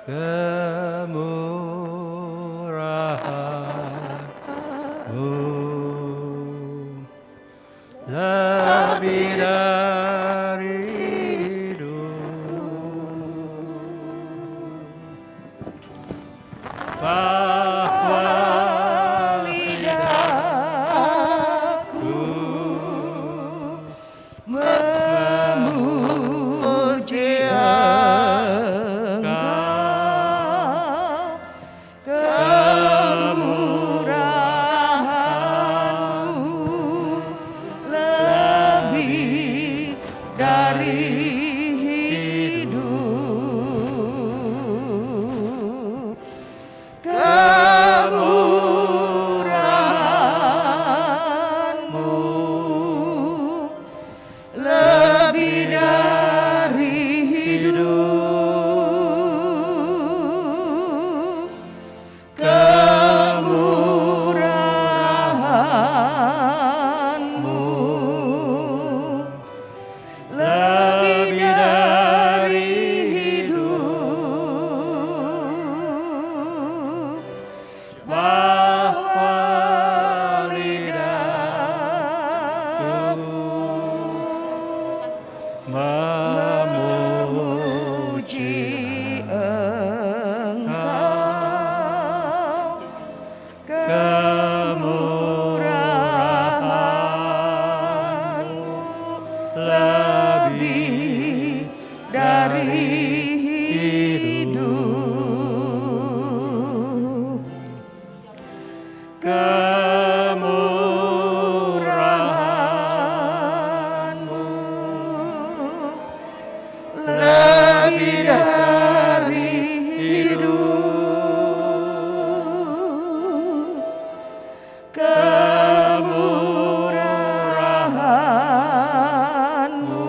kemurahan-Mu lebih dari hidup, bahwa lidahku memuji Engkau, kemurahan-Mu lebih dari hidup, kemurahan-Mu lebih dari hidup, kemurahan-Mu lebih dari hidup, bahwa lidahku memuji Engkau, kemurahan-Mu lebih dari hidup, kemurahan-Mu lebih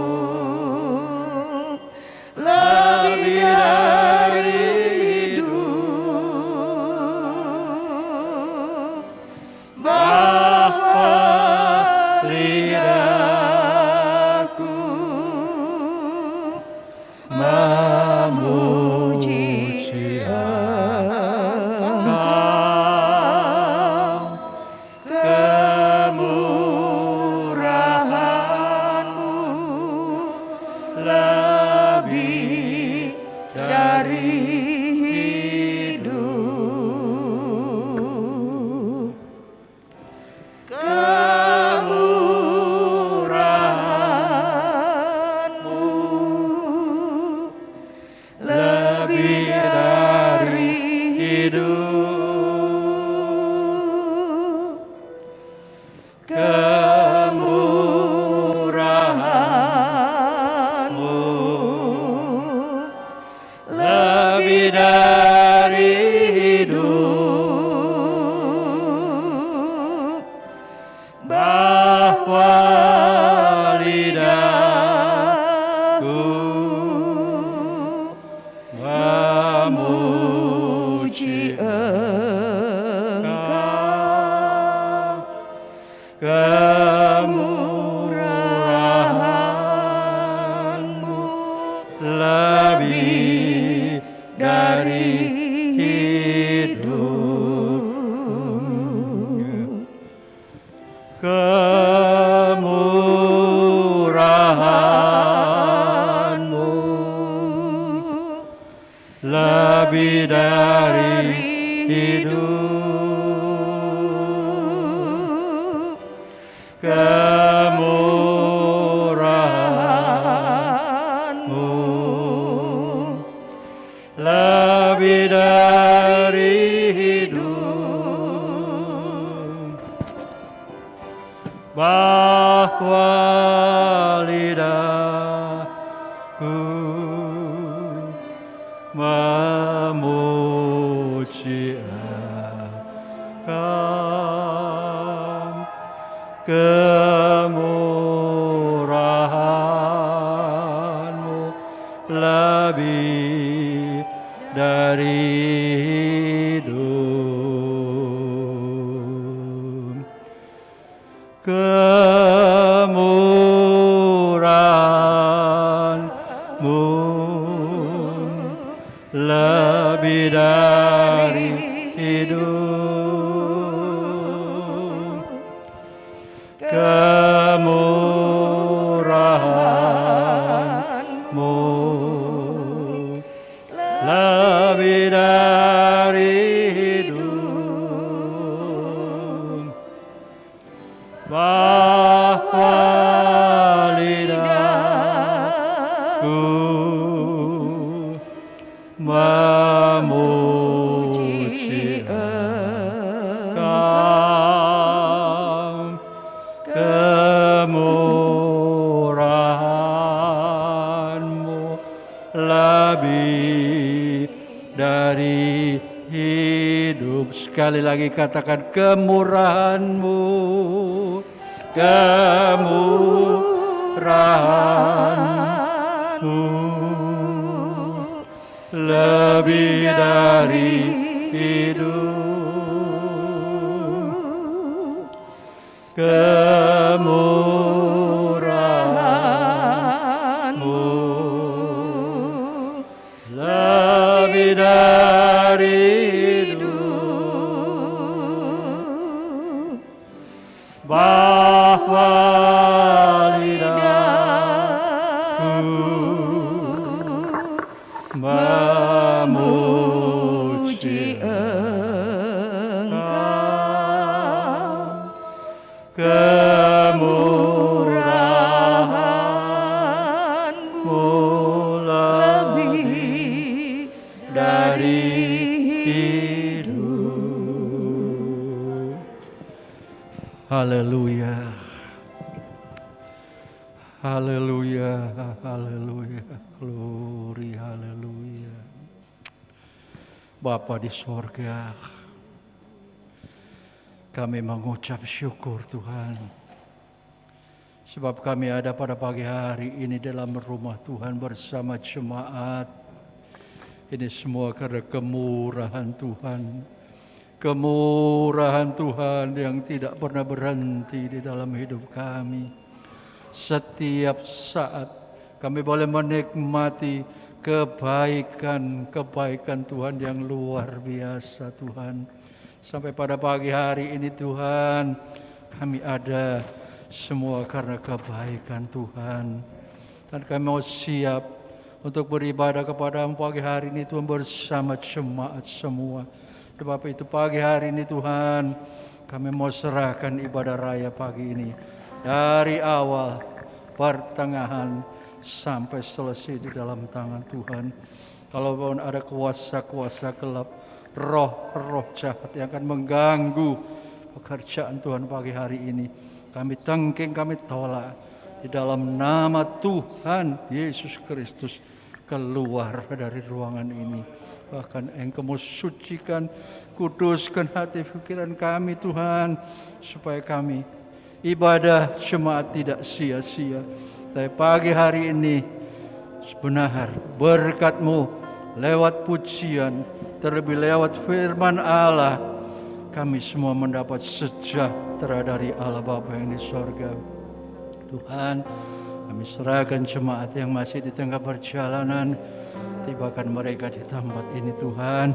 dari hidup, kemurahan-Mu lebih dari hidup, bahwa lidahku memuji Engkau, kemurahan-Mu lebih dari hidup, kemurahan-Mu lebih dari hidup, kemurahan-Mu lebih dari hidup, bahwa lidahku memuji Engkau, kemurahan-Mu lebih dari hidup, kemurahan-Mu lebih dari hidup, kemurahan-Mu lebih dari hidup, bahwa lidahku memuji Engkau, kemurahan-Mu lebih dari hidup, kemurahan-Mu lebih dari hidup, kemurahan-Mu lebih dari hidup, bahwa lidahku memuji Engkau, kemurahan-Mu lebih dari hidup. Sekali lagi katakan kemurahan-Mu, kemurahan-Mu lebih dari hidup, kemurahan-Mu lebih dari hidup, bahwa lidahku memuji Engkau, kemurahan-Mu lebih dari hidup. Haleluya, haleluya, haleluya, glory, haleluya. Bapa di sorga, kami mengucap syukur Tuhan, sebab kami ada pada pagi hari ini dalam rumah Tuhan bersama jemaat. Ini semua karena kemurahan Tuhan. Kemurahan Tuhan yang tidak pernah berhenti di dalam hidup kami. Setiap saat kami boleh menikmati kebaikan Tuhan yang luar biasa Tuhan. Sampai pada pagi hari ini Tuhan, kami ada semua karena kebaikan Tuhan. Dan kami mau siap untuk beribadah kepada-Mu pagi hari ini Tuhan bersama jemaat semua. Sebab itu pagi hari ini Tuhan, kami mau serahkan ibadah raya pagi ini. Dari awal, pertengahan, sampai selesai di dalam tangan Tuhan. Kalaupun ada kuasa-kuasa gelap, roh-roh jahat yang akan mengganggu pekerjaan Tuhan pagi hari ini, kami tengking, kami tolak. Di dalam nama Tuhan Yesus Kristus, keluar dari ruangan ini. Bahkan Engkau sucikan, kuduskan hati pikiran kami Tuhan, supaya kami ibadah jemaat tidak sia-sia. Tapi pagi hari ini benar berkat-Mu lewat pujian, terlebih lewat firman Allah, kami semua mendapat sejahtera dari Allah Bapa yang di sorga. Tuhan, kami serahkan jemaat yang masih di tengah perjalanan, tibakan mereka di tempat ini Tuhan.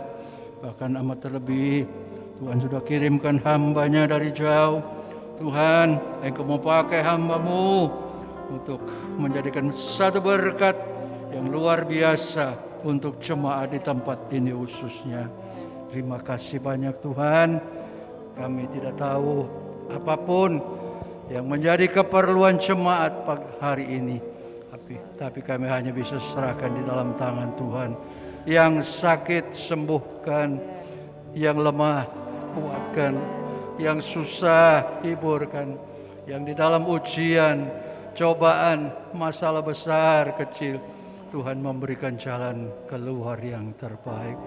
Bahkan amat terlebih Tuhan sudah kirimkan hamba-Nya dari jauh. Tuhan, Engkau mau pakai hamba-Mu untuk menjadikan satu berkat yang luar biasa untuk jemaat di tempat ini khususnya. Terima kasih banyak Tuhan. Kami tidak tahu apapun yang menjadi keperluan jemaat pagi hari ini. Tapi kami hanya bisa serahkan di dalam tangan Tuhan. Yang sakit sembuhkan, yang lemah kuatkan, yang susah hiburkan, yang di dalam ujian, cobaan, masalah besar kecil, Tuhan memberikan jalan keluar yang terbaik.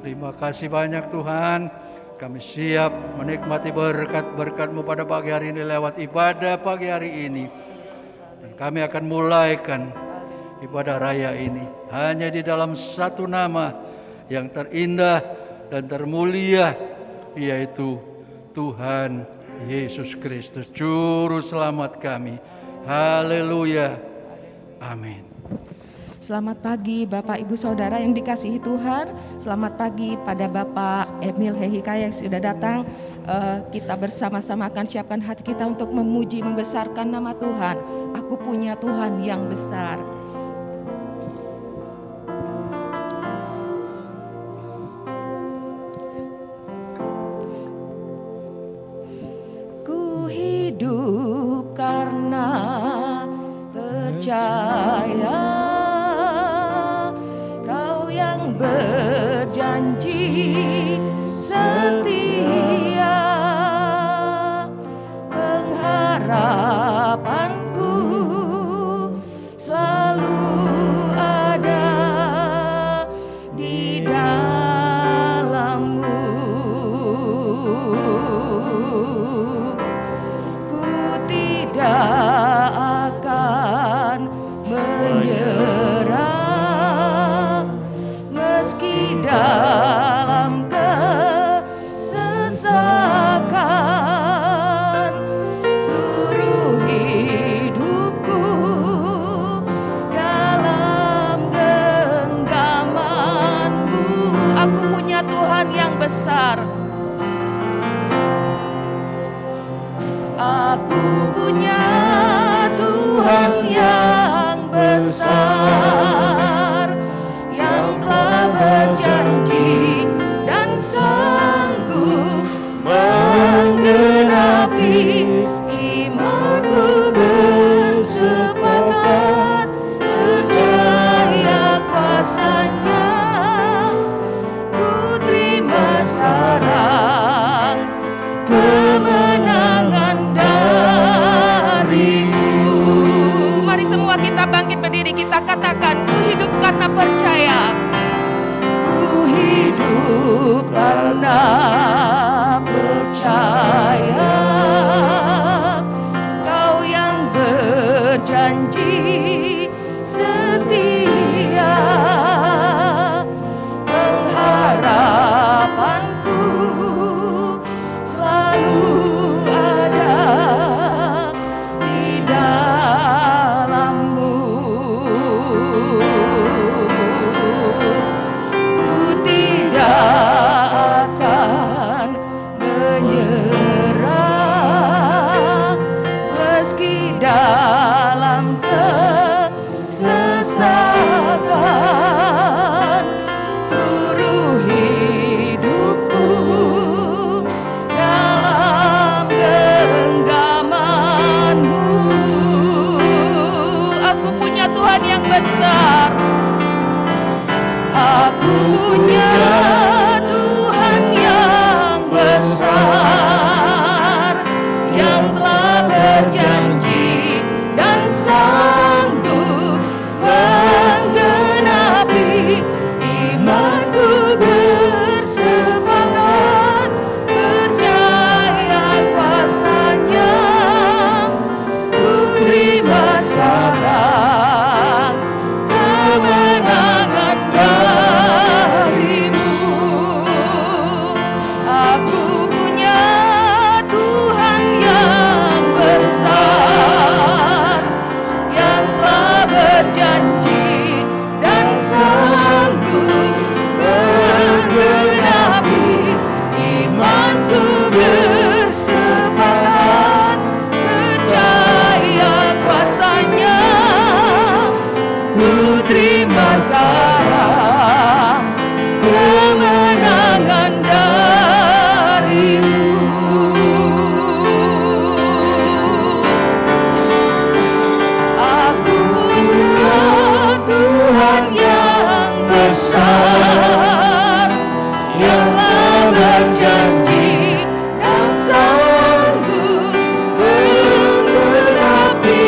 Terima kasih banyak Tuhan. Kami siap menikmati berkat-berkat-Mu pada pagi hari ini lewat ibadah pagi hari ini. Dan kami akan mulaikan ibadah raya ini hanya di dalam satu nama yang terindah dan termulia, yaitu Tuhan Yesus Kristus, Juru Selamat kami. Haleluya. Amin. Selamat pagi Bapak Ibu Saudara yang dikasihi Tuhan. Selamat pagi pada Bapak Emil Hehikaya yang sudah datang. Kita bersama-sama akan siapkan hati kita untuk memuji, membesarkan nama Tuhan. Aku punya Tuhan yang besar. Ku hidup karena percaya Kau yang berjanji setia, pengharapanku selalu ada di dalam-Mu. Ku tidak akan menyerah meski dalam kesesakan. Seluruh hidupku dalam genggaman-Mu. Aku punya Tuhan yang besar. Aku punya Tuhan yang besar, yang telah berjanji dan sanggup menggenapi imanku. Bersepakat percaya kuasa-Nya, ku terima sekarang kemenangan dari-Mu. Mari semua kita bangkit berdiri, kita katakan, ku hidup karena percaya. Ku hidup karena percaya. Kau yang berjanji setia, pengharapanku selalu ada di dalam-Mu. Ku tidak akan menyerah meski dalam kesesakan. Seluruh hidupku dalam genggaman-Mu. Aku punya Tuhan yang besar. Aku punya Tuhan yang besar, yang telah berjanji dan sanggup menggenapi imanku. Bersepakat percaya kuasa-Nya, ku terima sekarang kemenangan dari-Mu. Aku punya Tuhan yang besar, yang telah berjanji dan sanggup menggenapi imanku. Bersepakat percaya kuasa-Nya, ku terima sekarang kemenangan dari-Mu. Aku punya Tuhan yang besar, yang telah berjanji dan sanggup menggenapi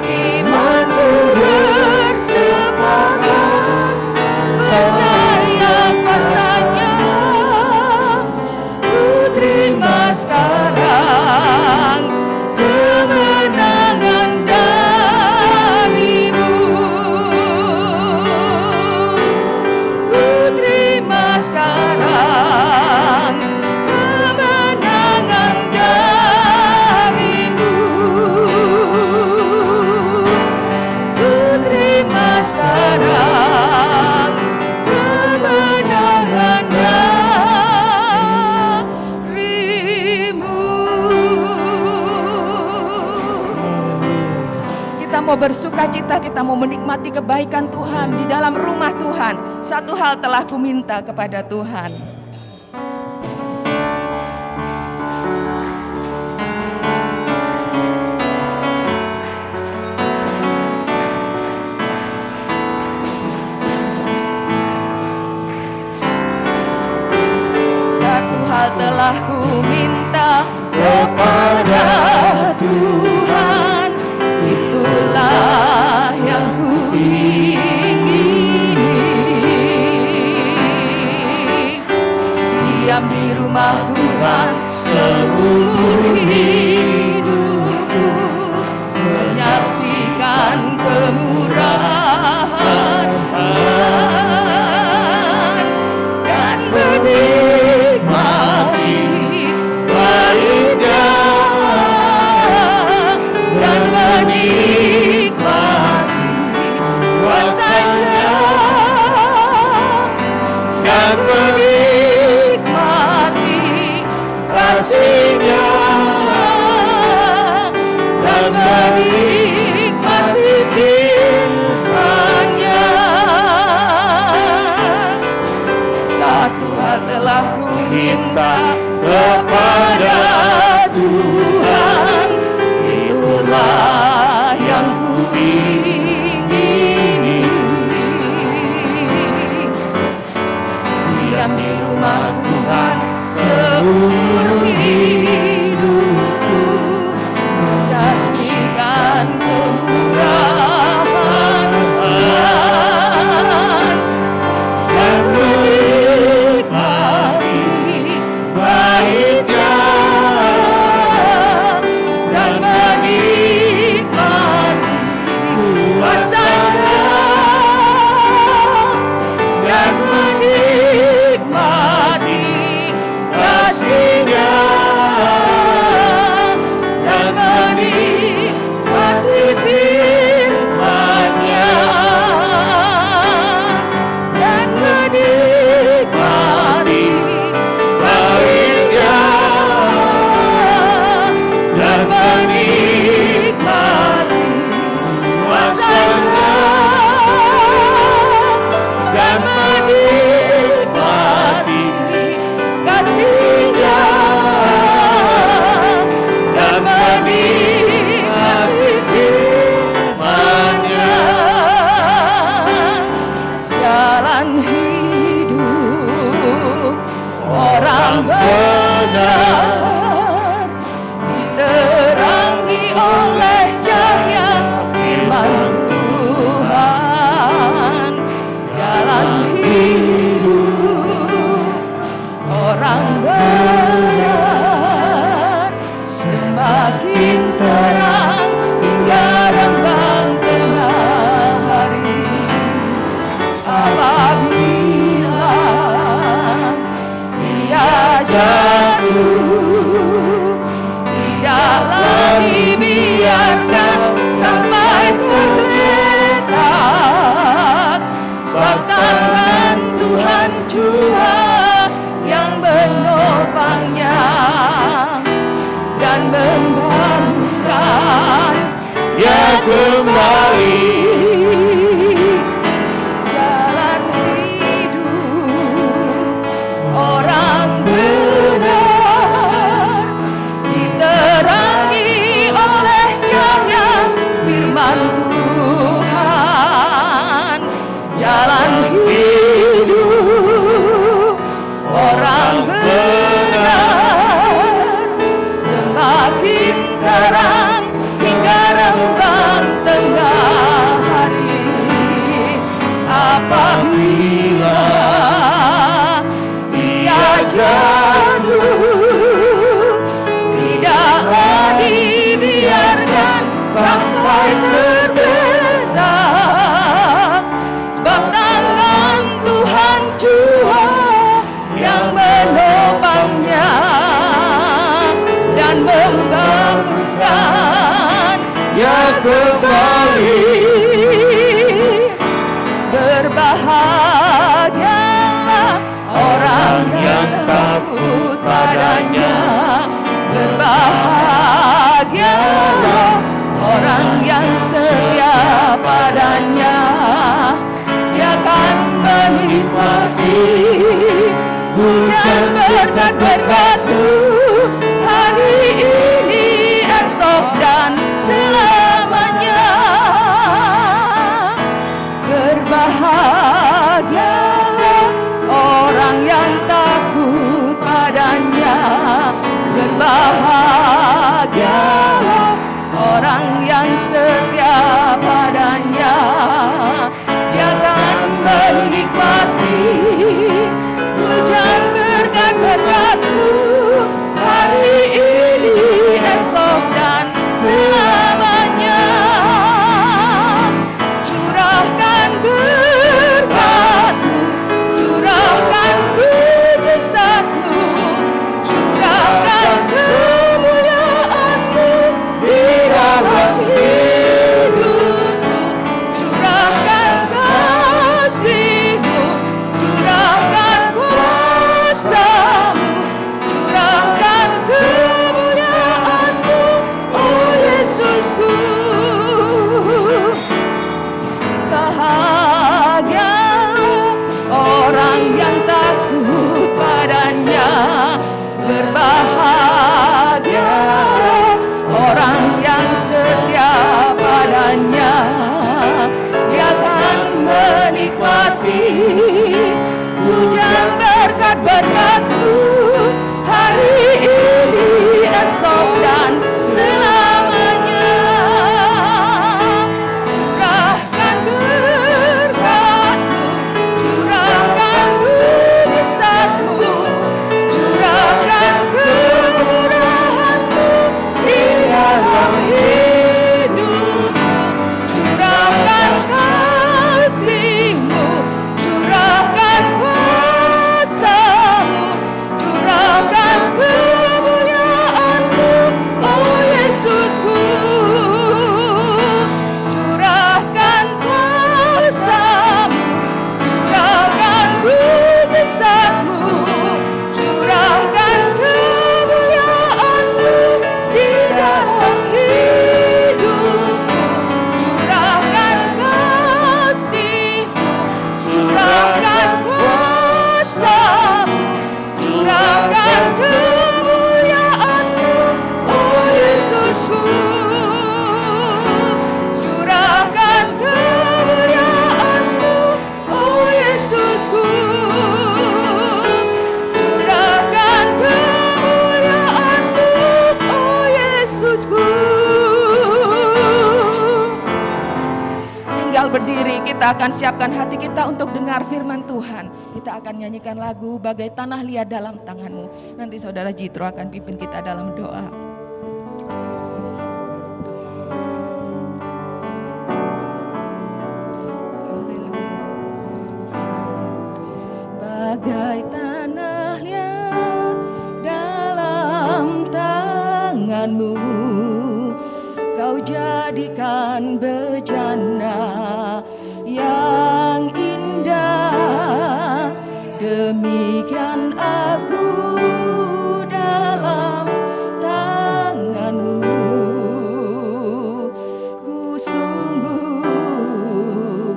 imanku. Bersepakat percaya kuasa-Nya, ku terima sekarang kemenangan dari-Mu. Ku bersuka cita, kita mau menikmati kebaikan Tuhan di dalam rumah Tuhan. Satu hal telah kuminta kepada Tuhan. Satu hal telah kuminta kepada Tuhan, itulah yang kuingini. Diam di rumah Tuhan seumur hidupku, menyaksikan kemurahan dan menikmati baiknya dan menikmati kuasanya dan menikmati hujan berkat-berkat-Mu hari ini, esok dan selamanya. Berbahagialah orang yang takut padanya, berbahagialah orang yang setia padanya. Dia akan menikmati hujan berkat-berkat-Mu hari ini, esok dan selamanya. Curahkan berkat-Mu, curahkan mujizat-Mu, curahkan kemuliaan-Mu di dalam hidupku. Curahkan kasih-Mu, curahkan kuasa-Mu, curahkan kemuliaan-Mu, oh Yesusku. Bahagialah orang yang takut padanya, berbahagialah orang yang setia padanya. Dia akan menikmati hujan berkat-berkat-Mu hari ini, esok dan selamanya. Curahkan berkat-Mu, curahkan mujizat-Mu, curahkan kemurahan-Mu di dalam hidupku. Curahkan kasih-Mu, curahkan kuasa-Mu, curahkan kemuliaan-Mu, oh Yesusku. Curahkan kuasa-Mu, curahkan mujizat-Mu, curahkan kemuliaan-Mu di dalam hidupku. Curahkan kasih-Mu, curahkan kuasa-Mu, curahkan kemuliaan-Mu, oh Yesusku. Curahkan kemuliaan-Mu, oh Yesusku. Curahkan kemuliaan-Mu, oh Yesusku. Tinggal berdiri, kita akan siapkan hati kita untuk dengar firman Tuhan. Kita akan nyanyikan lagu Bagai Tanah Liat Dalam Tangan-Mu. Nanti Saudara Jitro akan pimpin kita dalam doa. Bagai tanah liat dalam tangan-Mu, Kau jadikan bejana yang indah. Demikian aku dalam tangan-Mu. Ku sungguh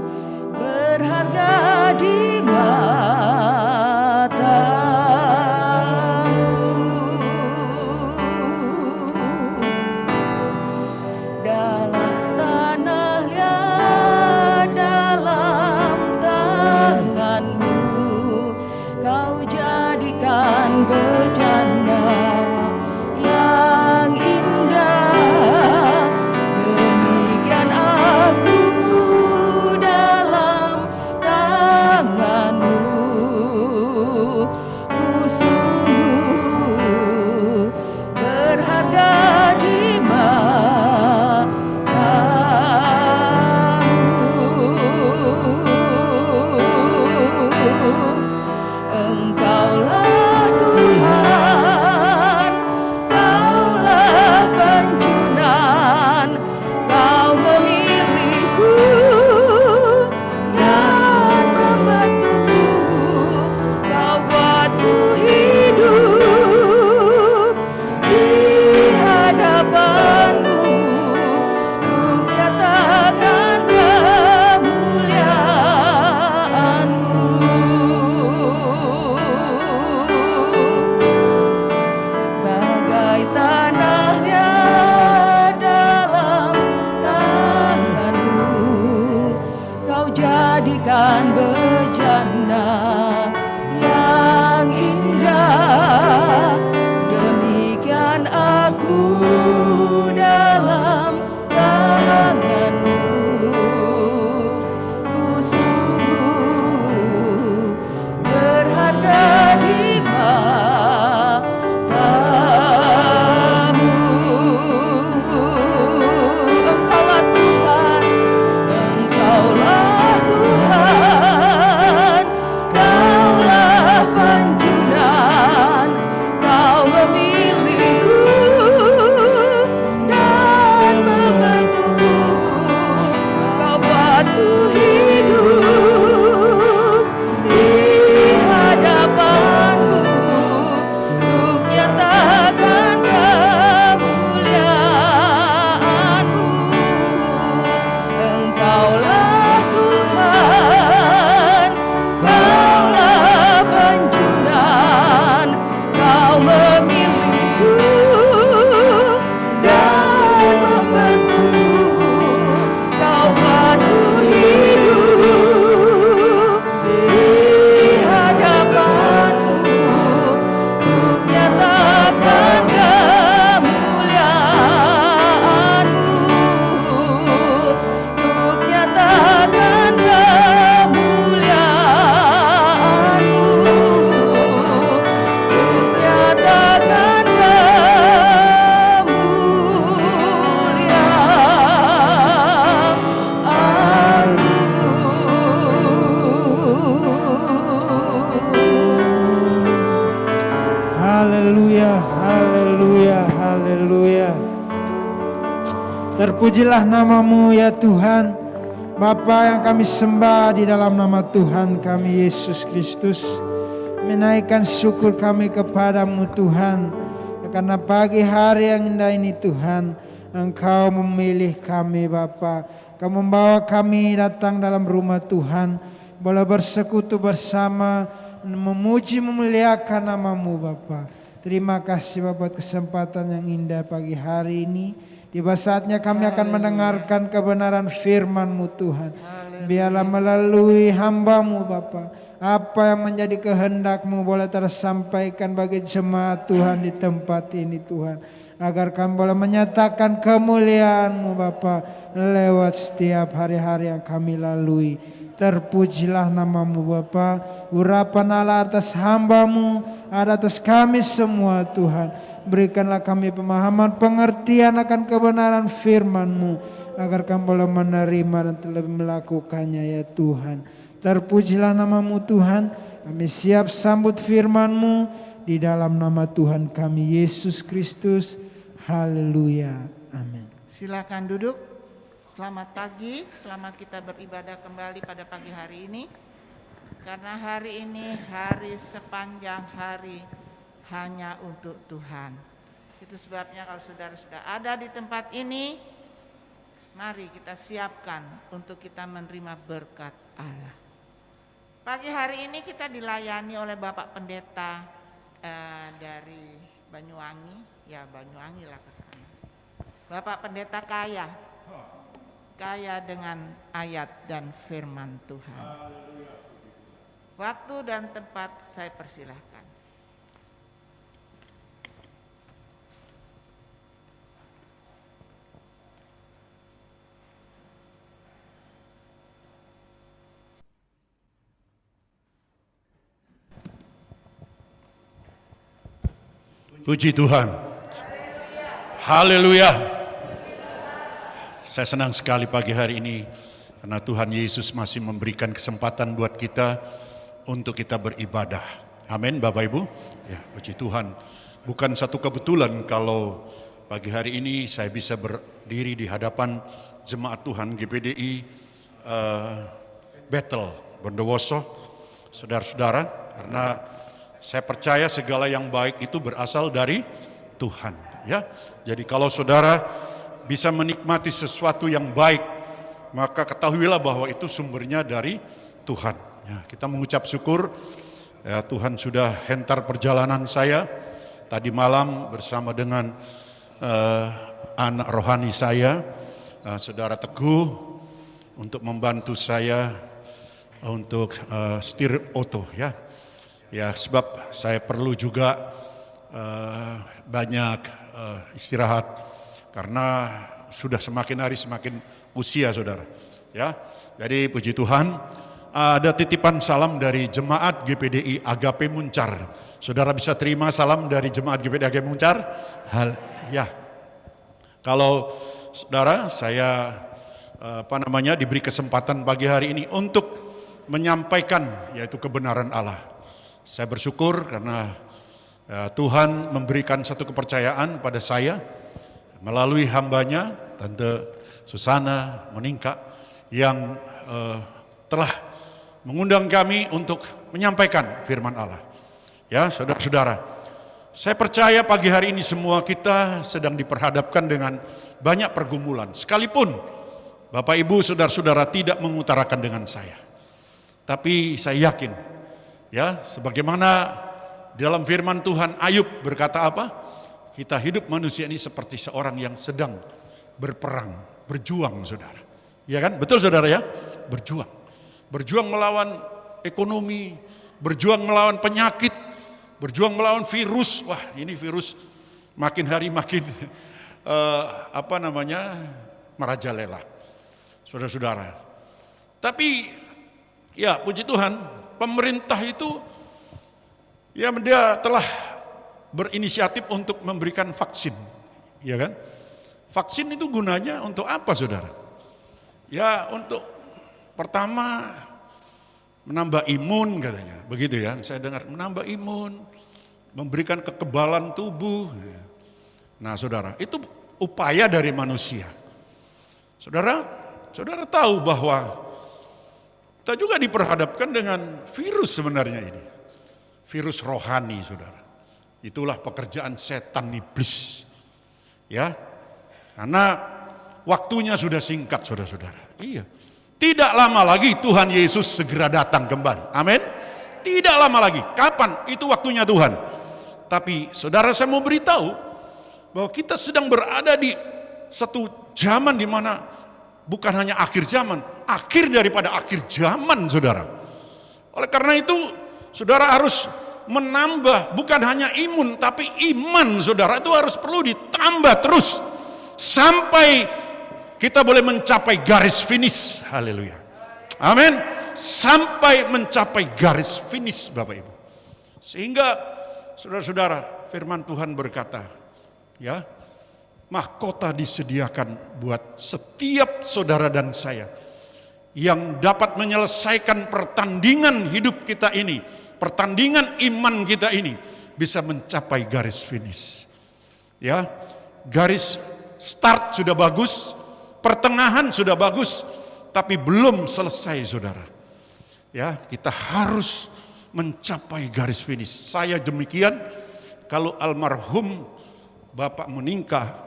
berharga di mata-Mu. Dalam tanah liat jadikan bejana yang indah. Demikian aku dalam tanganmu, ku sungguh berharga di matamu. Engkaulah Tuhan, Engkaulah Tuhan, Kaulah panjunan, Kau memilihku dan membentukku, Kau buatku hidup di hadapanmu untuk nyatakan kemuliaanmu. Engkaulah Tuhan, Kaulah panjunan, Kau memilihku dan membentukku, Kau buatku hidup di hadapanmu untuk nyatakan kemuliaanmu, untuk nyatakan kemuliaanmu, untuk nyatakan kemuliaanmu. Haleluya, haleluya, haleluya. Terpujilah namamu ya Tuhan. Bapa yang kami sembah di dalam nama Tuhan kami Yesus Kristus. Menaikkan syukur kami kepadamu Tuhan. Karena pagi hari yang indah ini Tuhan, Engkau memilih kami Bapa. Kau membawa kami datang dalam rumah Tuhan. Boleh bersekutu bersama, memuji memuliakan namamu Bapa. Terima kasih Bapa buat kesempatan yang indah pagi hari ini. Tiba saatnya kami akan mendengarkan kebenaran firman-Mu Tuhan. Biarlah melalui hamba-Mu Bapa, apa yang menjadi kehendak-Mu boleh tersampaikan bagi jemaat Tuhan di tempat ini Tuhan. Agar kami boleh menyatakan kemuliaan-Mu Bapa lewat setiap hari-hari yang kami lalui. Terpujilah namamu Bapa. Urapan Allah atas hamba-Mu, ada atas kami semua Tuhan. Berikanlah kami pemahaman, pengertian akan kebenaran firman-Mu, agar kami boleh menerima dan terlebih melakukannya ya Tuhan. Terpujilah namamu Tuhan. Kami siap sambut firman-Mu di dalam nama Tuhan kami Yesus Kristus. Haleluya. Amin. Silakan duduk. Selamat pagi, selamat kita beribadah kembali pada pagi hari ini. Karena hari ini hari sepanjang hari hanya untuk Tuhan. Itu sebabnya kalau saudara sudah ada di tempat ini, mari kita siapkan untuk kita menerima berkat Allah. Pagi hari ini kita dilayani oleh Bapak Pendeta dari Banyuwangi, ya Banyuwangi lah ke sana. Bapak Pendeta kaya dengan ayat dan firman Tuhan. Waktu dan tempat saya persilahkan. Puji Tuhan. Haleluya. Saya senang sekali pagi hari ini karena Tuhan Yesus masih memberikan kesempatan buat kita untuk kita beribadah. Amin Bapak Ibu. Ya, puji Tuhan. Bukan satu kebetulan kalau pagi hari ini saya bisa berdiri di hadapan jemaat Tuhan GPDI Bethel Bondowoso, saudara-saudara, karena saya percaya segala yang baik itu berasal dari Tuhan. Ya, jadi kalau saudara bisa menikmati sesuatu yang baik, maka ketahuilah bahwa itu sumbernya dari Tuhan. Ya, kita mengucap syukur, ya, Tuhan sudah hentar perjalanan saya tadi malam bersama dengan anak rohani saya, Saudara Teguh, untuk membantu saya untuk setir auto ya. Ya, sebab saya perlu juga banyak istirahat karena sudah semakin hari semakin usia saudara. Ya, jadi puji Tuhan ada titipan salam dari jemaat GPDI Agape Muncar. Saudara bisa terima salam dari jemaat GPDI Agape Muncar? Ya. Kalau saudara saya diberi kesempatan pagi hari ini untuk menyampaikan yaitu kebenaran Allah. Saya bersyukur karena Tuhan memberikan satu kepercayaan pada saya melalui hambanya Tante Susana Meningka yang telah mengundang kami untuk menyampaikan firman Allah. Ya, saudara-saudara, saya percaya pagi hari ini semua kita sedang diperhadapkan dengan banyak pergumulan. Sekalipun Bapak Ibu saudara-saudara tidak mengutarakan dengan saya. Tapi saya yakin, ya, sebagaimana dalam firman Tuhan Ayub berkata apa? Kita hidup manusia ini seperti seorang yang sedang berperang, berjuang saudara. Ya kan? Betul saudara ya? Berjuang. Berjuang melawan ekonomi, berjuang melawan penyakit, berjuang melawan virus. Wah, ini virus makin hari makin merajalela. Saudara-saudara. Tapi ya, puji Tuhan, pemerintah itu ya dia telah berinisiatif untuk memberikan vaksin. Ya kan? Vaksin itu gunanya untuk apa saudara? Ya untuk pertama menambah imun katanya, begitu ya. Saya dengar menambah imun, memberikan kekebalan tubuh. Nah saudara, itu upaya dari manusia. Saudara tahu bahwa kita juga diperhadapkan dengan virus sebenarnya ini. Virus rohani saudara. Itulah pekerjaan setan iblis. Ya, karena waktunya sudah singkat saudara-saudara. Iya. Tidak lama lagi Tuhan Yesus segera datang kembali. Amin. Tidak lama lagi. Kapan? Itu waktunya Tuhan. Tapi saudara saya mau beritahu bahwa kita sedang berada di satu zaman di mana bukan hanya akhir zaman, akhir daripada akhir zaman saudara. Oleh karena itu saudara harus menambah bukan hanya imun tapi iman saudara itu harus perlu ditambah terus sampai kita boleh mencapai garis finish. Haleluya. Amin. Sampai mencapai garis finish Bapak Ibu. Sehingga saudara-saudara firman Tuhan berkata, ya, mahkota disediakan buat setiap saudara dan saya yang dapat menyelesaikan pertandingan hidup kita ini, pertandingan iman kita ini bisa mencapai garis finish. Ya, garis start sudah bagus, pertengahan sudah bagus, tapi belum selesai saudara. Ya, kita harus mencapai garis finish. Saya demikian, kalau almarhum Bapak Meningka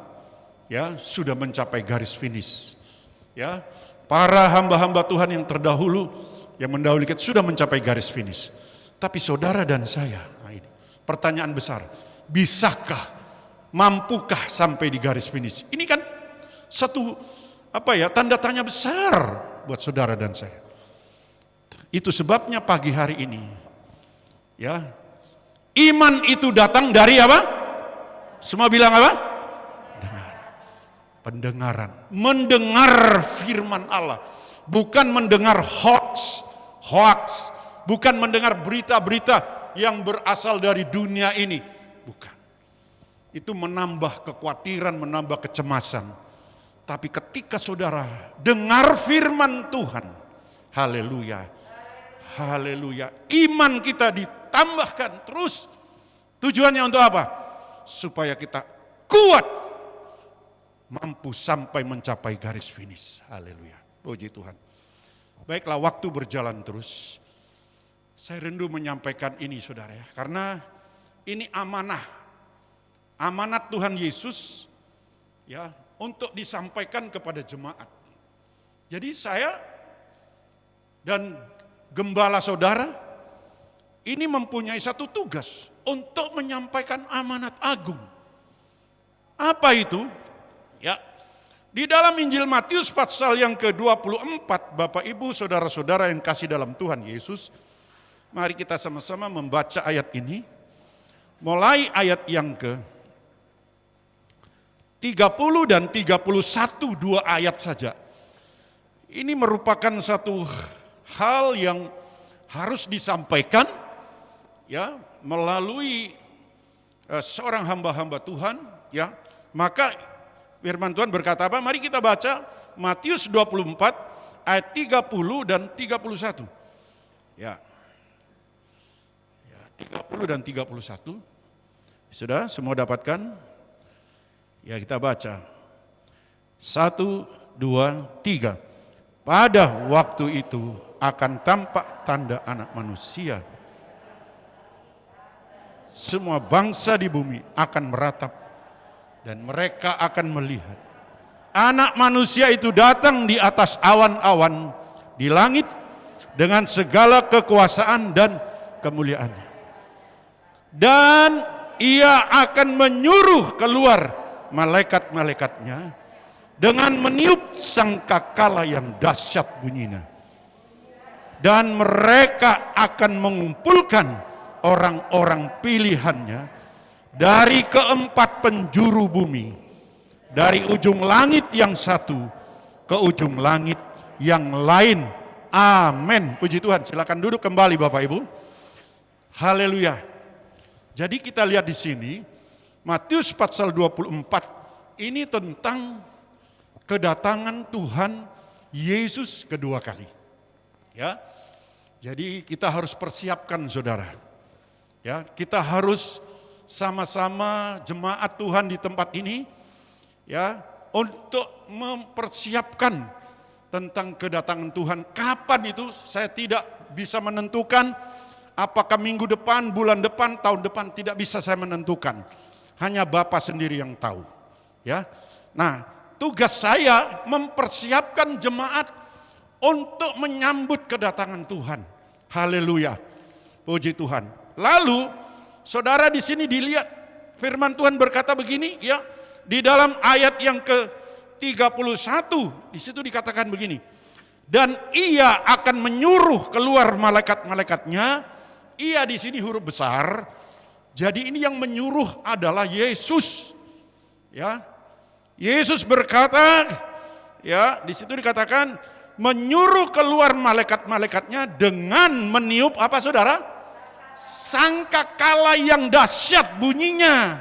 ya sudah mencapai garis finish. Ya, para hamba-hamba Tuhan yang terdahulu yang mendahului kita sudah mencapai garis finish. Tapi saudara dan saya, nah ini pertanyaan besar, bisakah, mampukah sampai di garis finish? Ini kan satu tanda tanya besar buat saudara dan saya. Itu sebabnya pagi hari ini, ya, iman itu datang dari apa? Semua bilang apa? Pendengaran, mendengar firman Allah, bukan mendengar hoax, bukan mendengar berita-berita yang berasal dari dunia ini, bukan. Itu menambah kekhawatiran, menambah kecemasan. Tapi ketika saudara dengar firman Tuhan, haleluya, haleluya, iman kita ditambahkan terus. Tujuannya untuk apa? Supaya kita kuat, mampu sampai mencapai garis finish. Haleluya. Puji Tuhan. Baiklah, waktu berjalan terus. Saya rindu menyampaikan ini saudara ya. Karena ini amanah. Amanat Tuhan Yesus ya untuk disampaikan kepada jemaat. Jadi saya dan gembala saudara ini mempunyai satu tugas untuk menyampaikan amanat agung. Apa itu? Ya, Di dalam Injil Matius pasal yang ke-24, Bapak Ibu, saudara-saudara yang kasih dalam Tuhan Yesus, mari kita sama-sama membaca ayat ini. Mulai ayat yang ke-30 dan 31, 2 ayat saja. Ini merupakan satu hal yang harus disampaikan ya melalui seorang hamba-hamba Tuhan ya. Maka firman Tuhan berkata apa? Mari kita baca Matius 24 ayat 30 dan 31. Ya. 30 dan 31. Sudah semua dapatkan? Ya, kita baca. 1, 2, 3. Pada waktu itu akan tampak tanda Anak Manusia. Semua bangsa di bumi akan meratap dan mereka akan melihat Anak Manusia itu datang di atas awan-awan di langit dengan segala kekuasaan dan kemuliaannya. Dan ia akan menyuruh keluar malaikat-malaikatnya dengan meniup sangkakala yang dahsyat bunyinya. Dan mereka akan mengumpulkan orang-orang pilihannya dari keempat penjuru bumi, dari ujung langit yang satu ke ujung langit yang lain. Amin. Puji Tuhan. Silakan duduk kembali Bapak Ibu. Haleluya. Jadi kita lihat di sini Matius pasal 24 ini tentang kedatangan Tuhan Yesus kedua kali. Ya. Jadi kita harus persiapkan saudara. Ya, kita harus sama-sama jemaat Tuhan di tempat ini ya untuk mempersiapkan tentang kedatangan Tuhan. Kapan itu saya tidak bisa menentukan. Apakah minggu depan, bulan depan, tahun depan, tidak bisa saya menentukan. Hanya Bapa sendiri yang tahu. Ya. Nah, tugas saya mempersiapkan jemaat untuk menyambut kedatangan Tuhan. Haleluya. Puji Tuhan. Lalu, saudara di sini dilihat firman Tuhan berkata begini, ya. Di dalam ayat yang ke-31, di situ dikatakan begini. Dan ia akan menyuruh keluar malaikat-malaikatnya. Ia di sini huruf besar. Jadi ini yang menyuruh adalah Yesus. Ya. Yesus berkata, ya, di situ dikatakan menyuruh keluar malaikat-malaikatnya dengan meniup apa saudara? Sangkakala yang dahsyat bunyinya.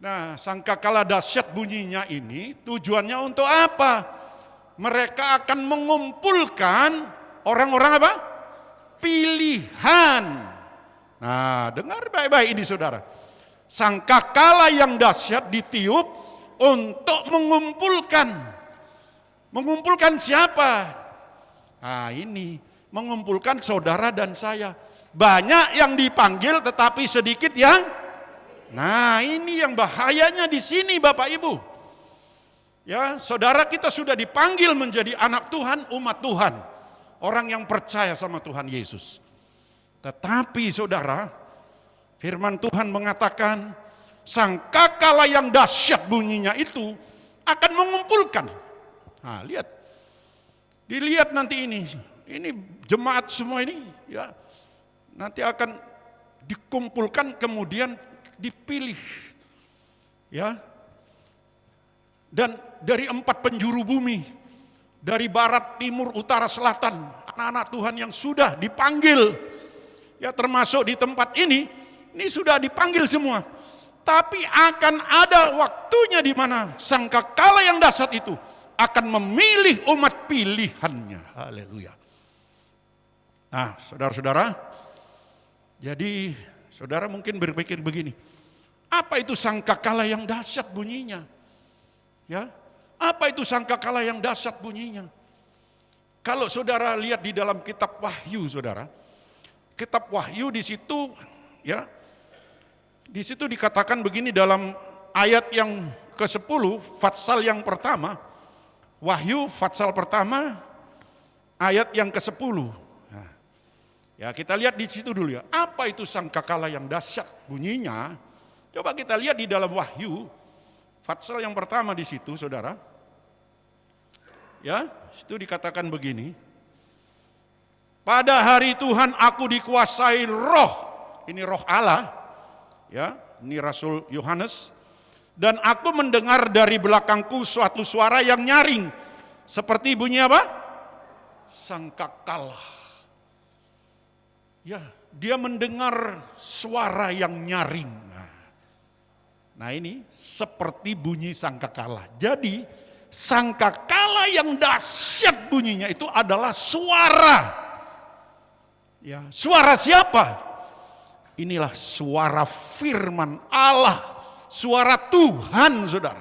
Nah, sangkakala dahsyat bunyinya ini tujuannya untuk apa? Mereka akan mengumpulkan orang-orang apa? Pilihan. Nah, dengar baik-baik ini saudara. Sangkakala yang dahsyat ditiup untuk mengumpulkan. Mengumpulkan siapa? Nah, ini mengumpulkan saudara dan saya. Banyak yang dipanggil tetapi sedikit yang. Nah, ini yang bahayanya di sini Bapak Ibu. Ya, saudara kita sudah dipanggil menjadi anak Tuhan, umat Tuhan. Orang yang percaya sama Tuhan Yesus. Tetapi saudara, firman Tuhan mengatakan sangkakala yang dahsyat bunyinya itu akan mengumpulkan. Nah, lihat. Dilihat nanti ini. Ini jemaat semua ini ya. Nanti akan dikumpulkan kemudian dipilih. Ya. Dan dari 4 penjuru bumi. Dari barat, timur, utara, selatan, anak-anak Tuhan yang sudah dipanggil, ya termasuk di tempat ini sudah dipanggil semua. Tapi akan ada waktunya di mana sangkakala yang dahsyat itu akan memilih umat pilihannya. Haleluya. Nah, saudara-saudara, jadi saudara mungkin berpikir begini, apa itu sangkakala yang dahsyat bunyinya? Ya. Apa itu sangkakala yang dahsyat bunyinya? Kalau saudara lihat di dalam kitab Wahyu, saudara, kitab Wahyu di situ, ya, di situ dikatakan begini dalam ayat yang ke-10, fatsal yang pertama, Wahyu fatsal pertama, ayat yang ke-10. Nah, ya kita lihat di situ dulu ya. Apa itu sangkakala yang dahsyat bunyinya? Coba kita lihat di dalam Wahyu Fatsal yang pertama di situ, saudara, ya, itu dikatakan begini. Pada hari Tuhan aku dikuasai roh, ini roh Allah, ya, ini Rasul Yohanes, dan aku mendengar dari belakangku suatu suara yang nyaring, seperti bunyi apa? Sangkakala. Ya, dia mendengar suara yang nyaring. Nah ini seperti bunyi sangkakala. Jadi sangkakala yang dahsyat bunyinya itu adalah suara. Ya, suara siapa? Inilah suara firman Allah, suara Tuhan, saudara.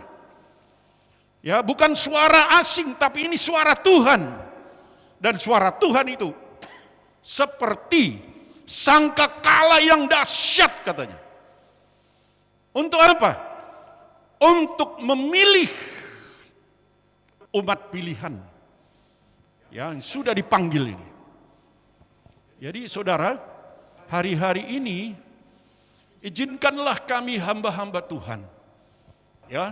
Ya, bukan suara asing, tapi ini suara Tuhan. Dan suara Tuhan itu seperti sangkakala yang dahsyat katanya. Untuk apa? Untuk memilih umat pilihan yang sudah dipanggil ini. Jadi saudara, hari-hari ini izinkanlah kami hamba-hamba Tuhan. Ya,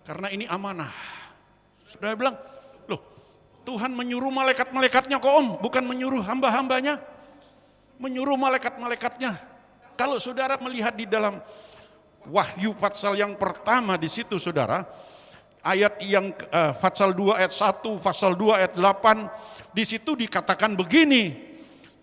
karena ini amanah. Saudara bilang, loh, Tuhan menyuruh malaikat-malaikatnya kok Om, bukan menyuruh hamba-hambanya. Menyuruh malaikat-malaikatnya. Kalau saudara melihat di dalam Wahyu pasal yang pertama di situ saudara, ayat yang pasal 2 ayat 1, pasal 2 ayat 8, di situ dikatakan begini,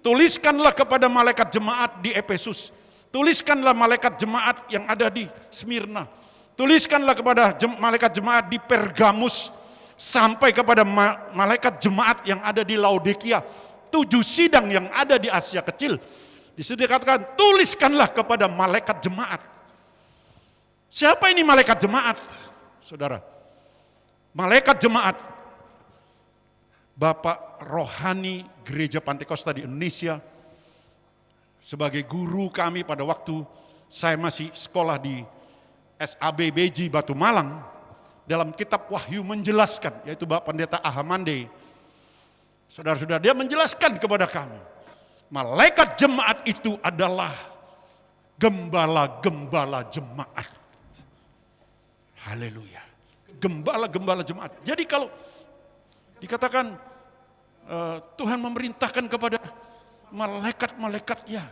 tuliskanlah kepada malaikat jemaat di Efesus, tuliskanlah malaikat jemaat yang ada di Smyrna, tuliskanlah kepada malaikat jemaat di Pergamus, sampai kepada malaikat jemaat yang ada di Laodikia, 7 sidang yang ada di Asia Kecil. Di situ dikatakan, tuliskanlah kepada malaikat jemaat. Siapa ini malaikat jemaat? Saudara, malaikat jemaat, Bapak Rohani Gereja Pantekosta di Indonesia, sebagai guru kami pada waktu saya masih sekolah di SABBJ Batu Malang, dalam kitab Wahyu menjelaskan, yaitu Bapak Pendeta Ahamande, saudara-saudara, dia menjelaskan kepada kami, malaikat jemaat itu adalah gembala-gembala jemaat. Haleluya. Gembala-gembala jemaat. Jadi kalau dikatakan Tuhan memerintahkan kepada malaikat-malaikatnya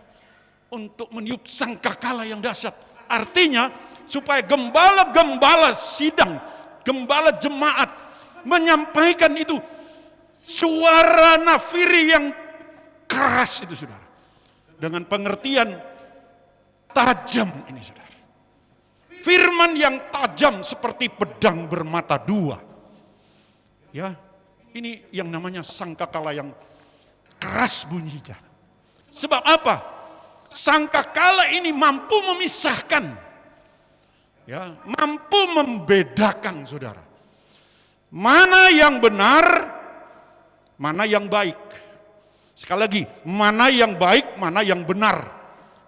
untuk meniup sangkakala yang dahsyat. Artinya supaya gembala-gembala sidang, gembala jemaat menyampaikan itu suara nafiri yang keras itu saudara. Dengan pengertian tajam ini saudara. Firman yang tajam seperti pedang bermata dua. Ya, ini yang namanya sangkakala yang keras bunyinya. Sebab apa? Sangkakala ini mampu memisahkan. Ya, mampu membedakan saudara. Mana yang benar, mana yang baik. Sekali lagi, mana yang baik, mana yang benar.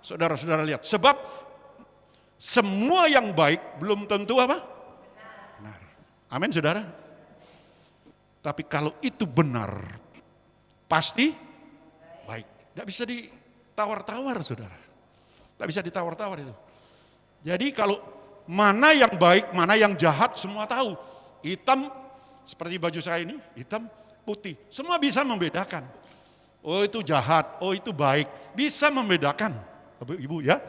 Saudara-saudara lihat, sebab semua yang baik belum tentu apa? Benar. Amin saudara. Tapi kalau itu benar, pasti baik. Tidak bisa ditawar-tawar saudara. Tidak bisa ditawar-tawar itu. Jadi kalau mana yang baik, mana yang jahat semua tahu. Hitam seperti baju saya ini, hitam, putih. Semua bisa membedakan. Oh itu jahat, oh itu baik. Bisa membedakan. Ibu ya.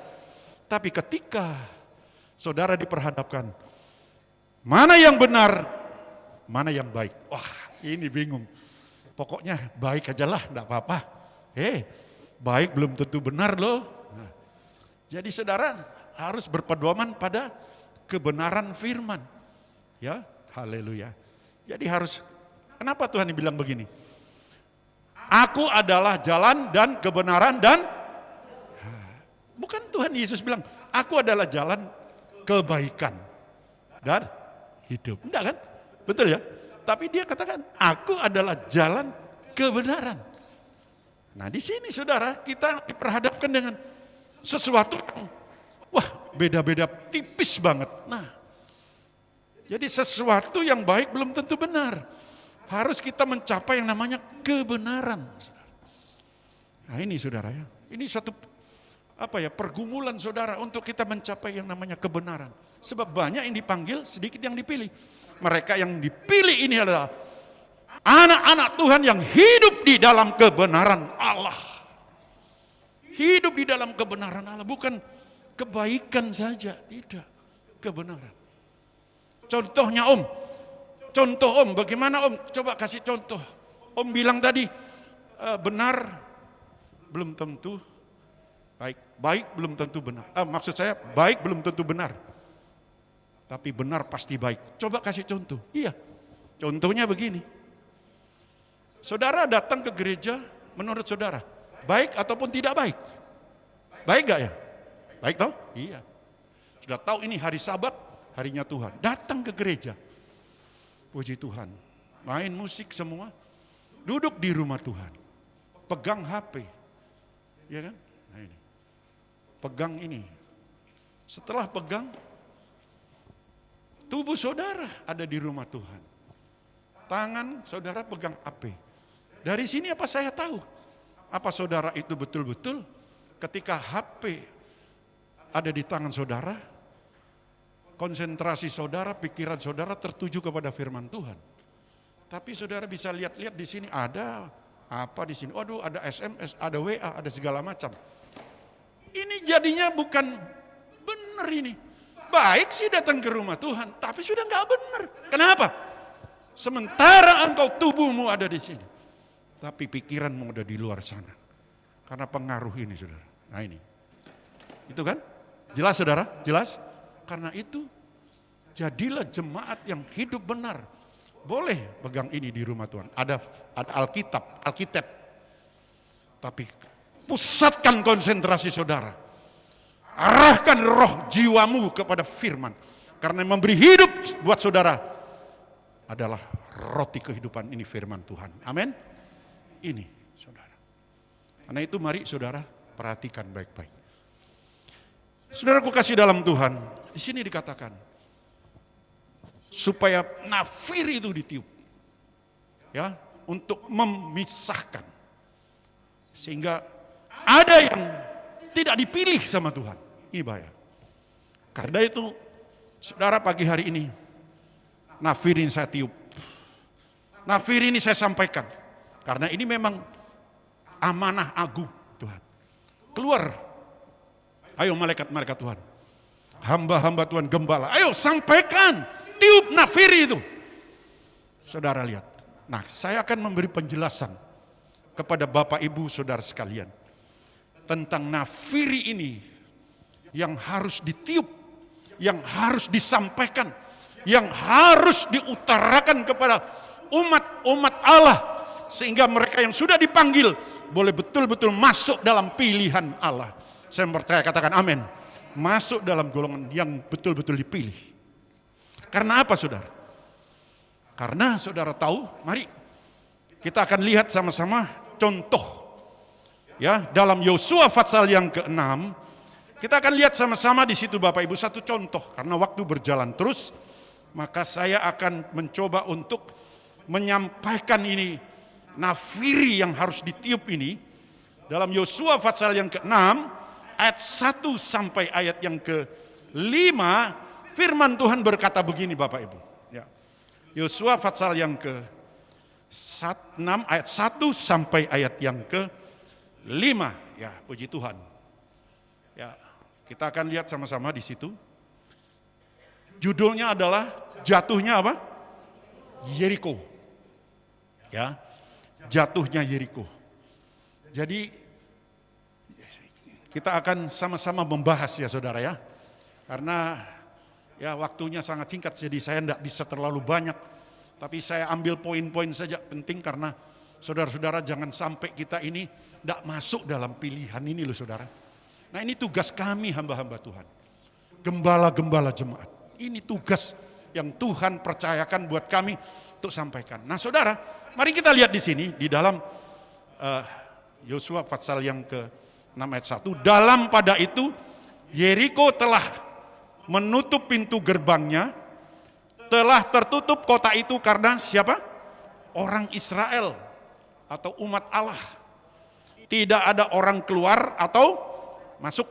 Tapi ketika saudara diperhadapkan, mana yang benar, mana yang baik. Wah ini bingung. Pokoknya baik aja lah, enggak apa-apa. Baik belum tentu benar loh. Nah, jadi saudara harus berpedoman pada kebenaran firman. Ya, haleluya. Jadi harus, kenapa Tuhan bilang begini? Aku adalah jalan dan kebenaran dan bukan Tuhan Yesus bilang, aku adalah jalan kebaikan dan hidup. Enggak kan? Betul ya? Tapi dia katakan, aku adalah jalan kebenaran. Nah di sini saudara, kita diperhadapkan dengan sesuatu yang, wah beda-beda tipis banget. Nah, jadi sesuatu yang baik belum tentu benar. Harus kita mencapai yang namanya kebenaran. Nah ini saudara ya, ini satu pergumulan saudara untuk kita mencapai yang namanya kebenaran. Sebab banyak yang dipanggil, sedikit yang dipilih. Mereka yang dipilih ini adalah anak-anak Tuhan yang hidup di dalam kebenaran Allah. Hidup di dalam kebenaran Allah, bukan kebaikan saja, tidak, kebenaran. Contohnya Om, bagaimana Om? Coba kasih contoh. Om bilang tadi, benar belum tentu baik. Baik belum tentu benar. Maksud saya, baik belum tentu benar. Tapi benar pasti baik. Coba kasih contoh. Iya, contohnya begini. Saudara datang ke gereja, menurut saudara, baik ataupun tidak baik? Baik gak ya? Baik toh? Iya. Sudah tahu ini hari Sabat, harinya Tuhan. Datang ke gereja. Puji Tuhan. Main musik semua. Duduk di rumah Tuhan. Pegang HP. Ya kan? Nah ini. Pegang ini. Setelah pegang, tubuh saudara ada di rumah Tuhan. Tangan saudara pegang HP. Dari sini apa saya tahu? Apa saudara itu betul-betul ketika HP ada di tangan saudara, konsentrasi saudara, pikiran saudara tertuju kepada firman Tuhan. Tapi saudara bisa lihat-lihat di sini ada apa di sini. Waduh, ada SMS, ada WA, ada segala macam. Ini jadinya bukan benar ini. Baik sih datang ke rumah Tuhan, tapi sudah nggak benar. Kenapa? Sementara engkau tubuhmu ada di sini, tapi pikiranmu ada di luar sana. Karena pengaruh ini, saudara. Nah ini, itu kan? Jelas saudara? Jelas? Karena itu, jadilah jemaat yang hidup benar. Boleh pegang ini di rumah Tuhan. Ada Alkitab. Tapi pusatkan konsentrasi saudara. Arahkan roh jiwamu kepada firman. Karena yang memberi hidup buat saudara adalah roti kehidupan, ini firman Tuhan. Amin. Ini saudara. Karena itu mari saudara perhatikan baik-baik. Saudaraku kasih dalam Tuhan, di sini dikatakan supaya nafir itu ditiup, ya, untuk memisahkan, sehingga ada yang tidak dipilih sama Tuhan. Ini bahaya. Karena itu, saudara pagi hari ini, nafir ini saya tiup, nafir ini saya sampaikan, karena ini memang amanah agung Tuhan. Keluar, ayo malaikat-malaikat Tuhan, hamba-hamba Tuhan gembala, ayo sampaikan. Tiup nafiri itu. Saudara lihat. Nah, saya akan memberi penjelasan kepada Bapak Ibu Saudara sekalian tentang nafiri ini yang harus ditiup, yang harus disampaikan, yang harus diutarakan kepada umat-umat Allah sehingga mereka yang sudah dipanggil boleh betul-betul masuk dalam pilihan Allah. Saya percaya, katakan amin. Masuk dalam golongan yang betul-betul dipilih. Karena apa saudara? Karena saudara tahu, mari kita akan lihat sama-sama contoh. Ya, dalam Yosua pasal yang ke-6, kita akan lihat sama-sama di situ Bapak Ibu satu contoh. Karena waktu berjalan terus, maka saya akan mencoba untuk menyampaikan ini, nafiri yang harus ditiup ini. Dalam Yosua pasal yang ke-6, ayat 1 sampai ayat yang ke-5, firman Tuhan berkata begini Bapak Ibu. Ya. Yosua pasal yang ke-6 ayat 1 sampai ayat yang ke-5. Ya, puji Tuhan. Ya, kita akan lihat sama-sama di situ. Judulnya adalah jatuhnya apa? Yeriko. Ya. Jatuhnya Yeriko. Jadi kita akan sama-sama membahas ya saudara ya. Karena ya waktunya sangat singkat, jadi saya tidak bisa terlalu banyak. Tapi saya ambil poin-poin saja penting karena saudara-saudara jangan sampai kita ini tidak masuk dalam pilihan ini loh saudara. Nah ini tugas kami hamba-hamba Tuhan. Gembala-gembala jemaat. Ini tugas yang Tuhan percayakan buat kami untuk sampaikan. Nah saudara, mari kita lihat di sini di dalam Yosua pasal yang ke-6 ayat 1. Dalam pada itu Yeriko telah menutup pintu gerbangnya, telah tertutup kota itu karena siapa? Orang Israel atau umat Allah. Tidak ada orang keluar atau masuk.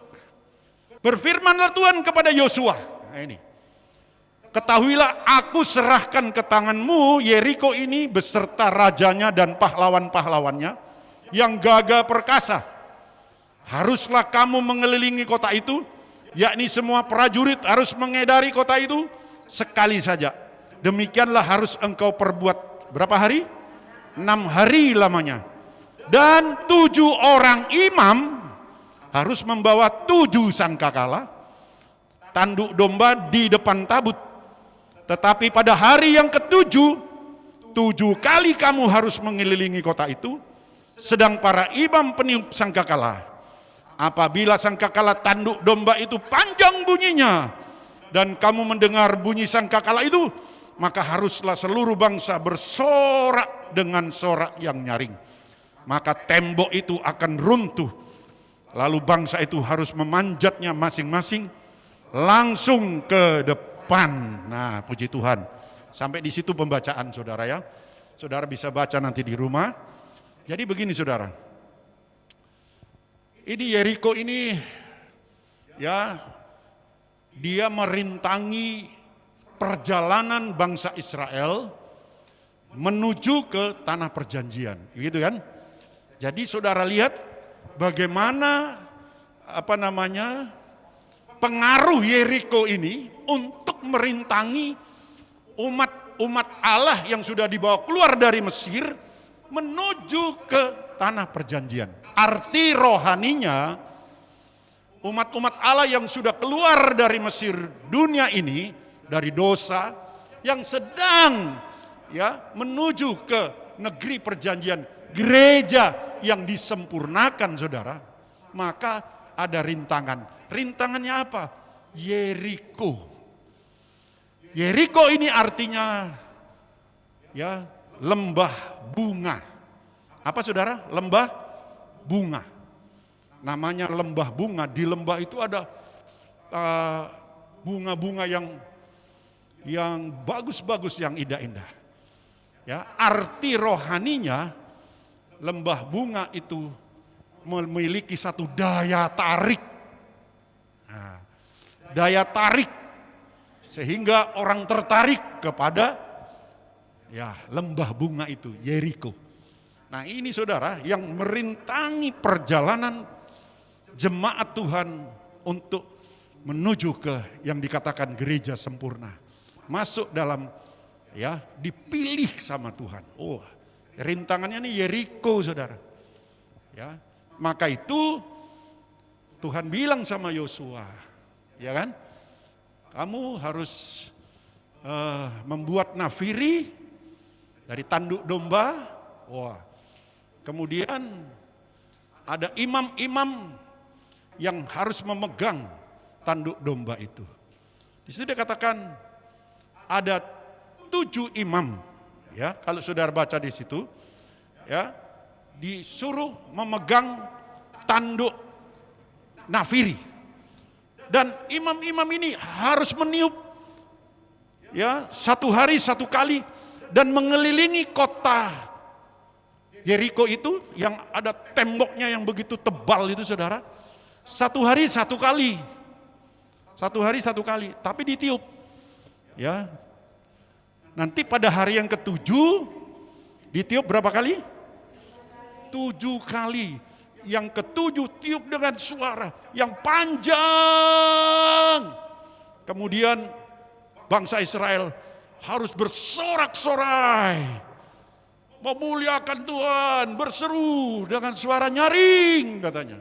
Berfirmanlah Tuhan kepada Yosua. Nah ini, Ketahuilah aku serahkan ke tanganmu Yeriko ini beserta rajanya dan pahlawan-pahlawannya yang gagah perkasa. Haruslah kamu mengelilingi kota itu, yakni semua prajurit harus mengedari kota itu sekali saja. Demikianlah harus engkau perbuat berapa hari? 6 hari lamanya. Dan 7 orang imam harus membawa 7 sangkakala, tanduk domba di depan tabut. Tetapi pada hari yang ke-7, 7 kali kamu harus mengelilingi kota itu, sedang para imam peniup sangkakala. Apabila sangkakala tanduk domba itu panjang bunyinya, dan kamu mendengar bunyi sangkakala itu, maka haruslah seluruh bangsa bersorak dengan sorak yang nyaring. Maka tembok itu akan runtuh. Lalu bangsa itu harus memanjatnya masing-masing langsung ke depan. Nah, puji Tuhan. Sampai di situ pembacaan saudara ya. Saudara bisa baca nanti di rumah. Jadi begini saudara. Ini Yeriko ini ya, dia merintangi perjalanan bangsa Israel menuju ke tanah perjanjian, gitu kan? Jadi saudara lihat bagaimana pengaruh Yeriko ini untuk merintangi umat Allah yang sudah dibawa keluar dari Mesir menuju ke tanah perjanjian. Arti rohaninya, umat-umat Allah yang sudah keluar dari Mesir dunia ini, dari dosa, yang sedang ya menuju ke negeri perjanjian, gereja yang disempurnakan saudara, maka ada rintangan. Rintangannya apa? Yeriko. Yeriko ini artinya ya lembah bunga. Apa saudara? Lembah bunga. Namanya lembah bunga. Di lembah itu ada bunga-bunga yang bagus-bagus, yang indah-indah. Ya, arti rohaninya lembah bunga itu memiliki satu daya tarik. Nah, daya tarik sehingga orang tertarik kepada ya lembah bunga itu, Yeriko. Nah, ini saudara yang merintangi perjalanan jemaat Tuhan untuk menuju ke yang dikatakan gereja sempurna. Masuk dalam ya dipilih sama Tuhan. Oh, rintangannya nih Yeriko saudara. Ya, maka itu Tuhan bilang sama Yosua, ya kan? Kamu harus membuat nafiri dari tanduk domba. Wah, kemudian ada imam-imam yang harus memegang tanduk domba itu. Di situ dia katakan ada 7 imam, ya kalau saudara baca di situ, ya disuruh memegang tanduk nafiri. Dan imam-imam ini harus meniup ya 1 hari 1 kali dan mengelilingi kota Yeriko itu yang ada temboknya yang begitu tebal itu saudara. 1 hari 1 kali. 1 hari 1 kali, tapi ditiup. Ya. Nanti pada hari yang ke-7 ditiup berapa kali? 7 kali. Yang ke-7 tiup dengan suara yang panjang. Kemudian bangsa Israel harus bersorak-sorai, memuliakan Tuhan, berseru dengan suara nyaring katanya.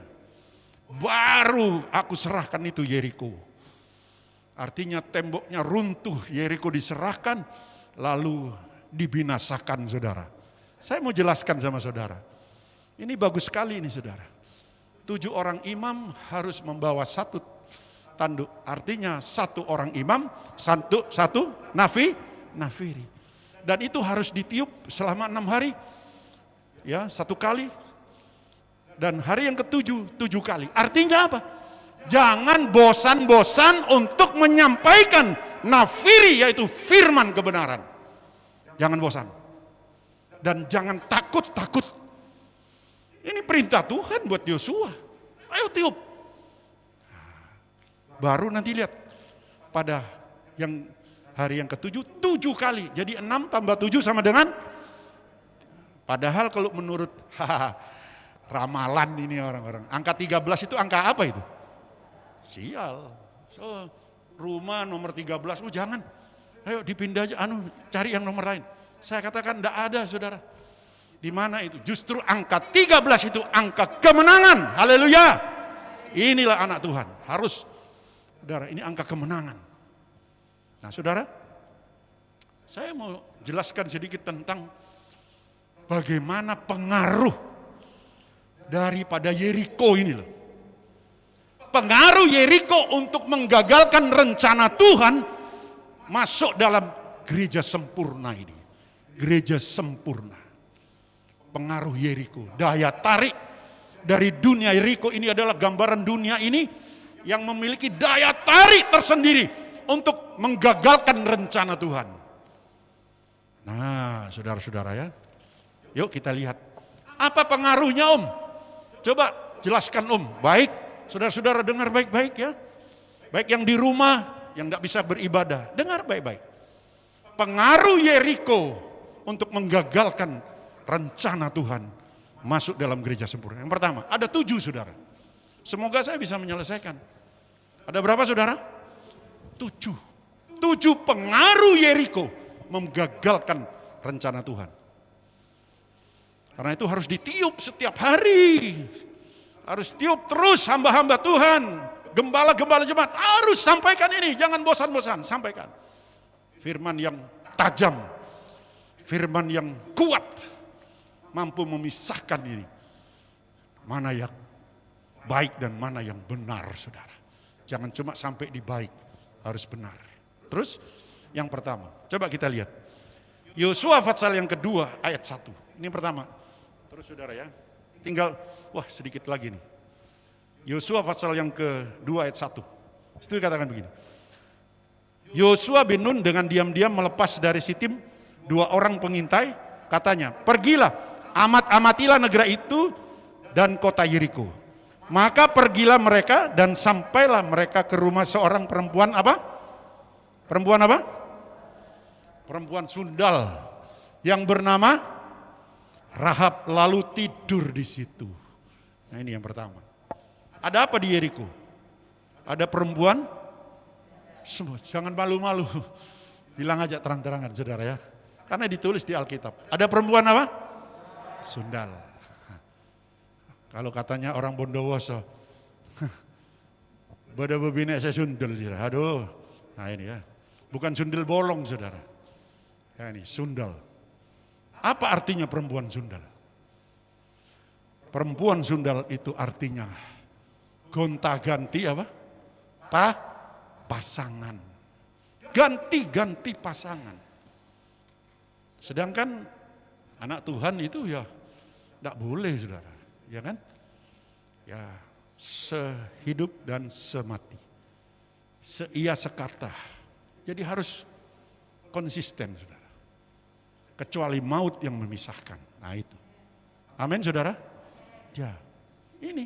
Baru aku serahkan itu Yeriko. Artinya temboknya runtuh, Yeriko diserahkan, lalu dibinasakan saudara. Saya mau jelaskan sama saudara. Ini bagus sekali ini saudara. 7 orang imam harus membawa 1 tanduk. Artinya 1 orang imam, 1 nafiri. Dan itu harus ditiup selama 6 hari. Ya, 1 kali. Dan hari yang ke-7, 7 kali. Artinya apa? Jangan bosan-bosan untuk menyampaikan nafiri, yaitu firman kebenaran. Jangan bosan. Dan jangan takut-takut. Ini perintah Tuhan buat Yosua. Ayo tiup. Baru nanti lihat pada yang hari yang ke-7, 7 kali. Jadi 6 tambah 7 sama dengan, padahal kalau menurut ramalan ini orang-orang, angka 13 itu angka apa itu? Sial. So, rumah nomor 13, oh jangan. Ayo dipindah aja, cari yang nomor lain. Saya katakan enggak ada, saudara. Di mana itu? Justru angka 13 itu angka kemenangan. Haleluya. Inilah anak Tuhan. Harus, saudara, ini angka kemenangan. Nah, saudara, saya mau jelaskan sedikit tentang bagaimana pengaruh daripada Yeriko ini loh. Pengaruh Yeriko untuk menggagalkan rencana Tuhan masuk dalam gereja sempurna ini. Gereja sempurna. Pengaruh Yeriko, daya tarik dari dunia Yeriko ini adalah gambaran dunia ini yang memiliki daya tarik tersendiri untuk menggagalkan rencana Tuhan. Nah, saudara-saudara ya, yuk kita lihat. Apa pengaruhnya Om? Coba jelaskan Om, baik. Saudara-saudara dengar baik-baik ya. Baik yang di rumah, yang tidak bisa beribadah, dengar baik-baik. Pengaruh Yeriko untuk menggagalkan rencana Tuhan masuk dalam gereja sempurna. Yang pertama, ada 7 saudara. Semoga saya bisa menyelesaikan. Ada berapa saudara? 7. 7 pengaruh Yeriko menggagalkan rencana Tuhan. Karena itu harus ditiup setiap hari. Harus tiup terus hamba-hamba Tuhan. Gembala-gembala jemaat harus sampaikan ini. Jangan bosan-bosan, sampaikan. Firman yang tajam. Firman yang kuat. Mampu memisahkan ini. Mana yang baik dan mana yang benar saudara. Jangan cuma sampai di baik. Harus benar. Terus yang pertama. Coba kita lihat. Yosua pasal yang kedua ayat 1. Ini pertama. Terus saudara ya. Tinggal, sedikit lagi nih. Yosua pasal yang kedua ayat 1. Itu dikatakan begini. Yosua bin Nun dengan diam-diam melepas dari Sitim 2 orang pengintai. Katanya, pergilah, amatilah negeri itu dan kota Yeriko. Maka pergilah mereka dan sampailah mereka ke rumah seorang perempuan apa? Perempuan apa? Perempuan sundal yang bernama Rahab, lalu tidur di situ. Nah ini yang pertama. Ada apa di Yeriko? Ada perempuan semua. Jangan malu-malu. Bilang aja terang-terangan saudara ya. Karena ditulis di Alkitab. Ada perempuan apa? Sundal. Kalau katanya orang Bondowoso. Bada bebine saya sundal. Aduh. Nah ini ya. Bukan sundel bolong saudara. Ya ini sundal. Apa artinya perempuan sundal? Perempuan sundal itu artinya gonta-ganti apa? Pasangan. Ganti-ganti pasangan. Sedangkan anak Tuhan itu ya tidak boleh saudara. Ya kan? Ya sehidup dan semati. Seia sekata. Jadi harus konsisten saudara. Kecuali maut yang memisahkan. Nah itu. Amin saudara? Ya. Ini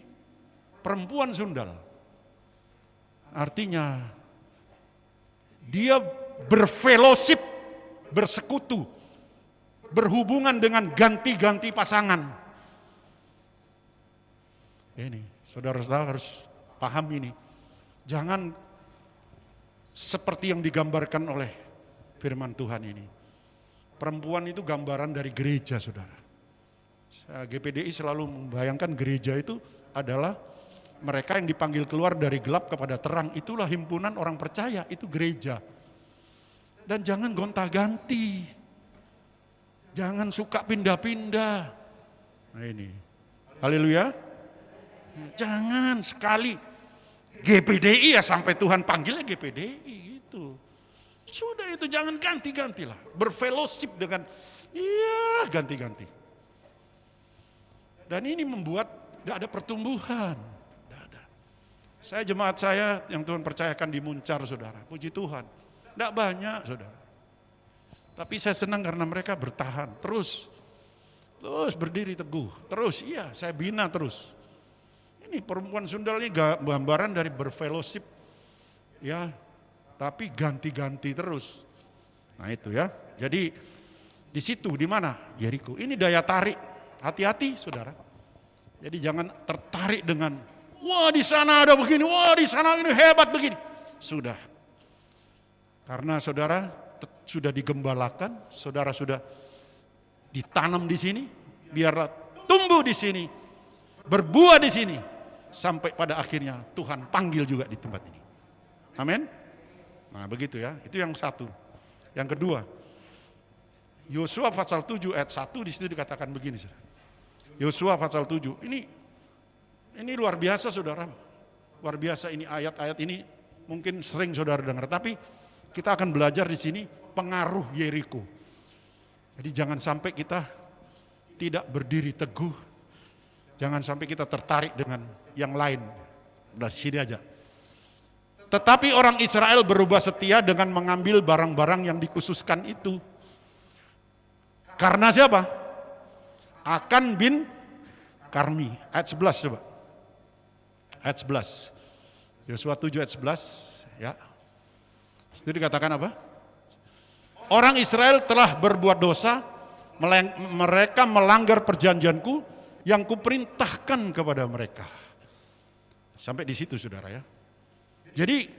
perempuan sundal. Artinya dia berfellowship, bersekutu, berhubungan dengan ganti-ganti pasangan. Ini, saudara-saudara harus paham ini. Jangan seperti yang digambarkan oleh firman Tuhan ini. Perempuan itu gambaran dari gereja, saudara. GPDI selalu membayangkan gereja itu adalah mereka yang dipanggil keluar dari gelap kepada terang. Itulah himpunan orang percaya, itu gereja. Dan jangan gonta-ganti. Jangan suka pindah-pindah. Nah ini, haleluya. Jangan sekali GPDI ya sampai Tuhan panggilnya GPDI gitu. Sudah itu jangan ganti-gantilah. Berfellowship dengan ganti-ganti. Dan ini membuat gak ada pertumbuhan. Gak ada. Saya jemaat saya yang Tuhan percayakan di Muncar saudara. Puji Tuhan. Gak banyak saudara. Tapi saya senang karena mereka bertahan. Terus berdiri teguh. Terus saya bina terus. Ini perempuan sundal ini gambaran dari berfellowship. Ya. Tapi ganti-ganti terus. Nah itu ya. Jadi di situ, di mana? Yeriko. Ini daya tarik. Hati-hati saudara. Jadi jangan tertarik dengan, wah di sana ada begini, wah di sana ini hebat begini. Sudah. Karena saudara sudah digembalakan, saudara sudah ditanam di sini, biarlah tumbuh di sini, berbuah di sini, sampai pada akhirnya Tuhan panggil juga di tempat ini. Amin. Nah begitu ya, itu yang satu. Yang kedua, Yosua pasal 7 ayat 1 di situ dikatakan begini, saudara. Yosua pasal 7, ini luar biasa saudara. Luar biasa ini ayat-ayat ini mungkin sering saudara dengar, tapi kita akan belajar di sini pengaruh Yeriko. Jadi jangan sampai kita tidak berdiri teguh, jangan sampai kita tertarik dengan yang lain. Udah sini aja. Tetapi orang Israel berubah setia dengan mengambil barang-barang yang dikhususkan itu. Karena siapa? Akan bin Karmi. Ayat 11 coba. Ayat 11. Yosua 7 ayat 11. Ya. Itu dikatakan apa? Orang Israel telah berbuat dosa, mereka melanggar perjanjianku yang kuperintahkan kepada mereka. Sampai di situ saudara ya. Jadi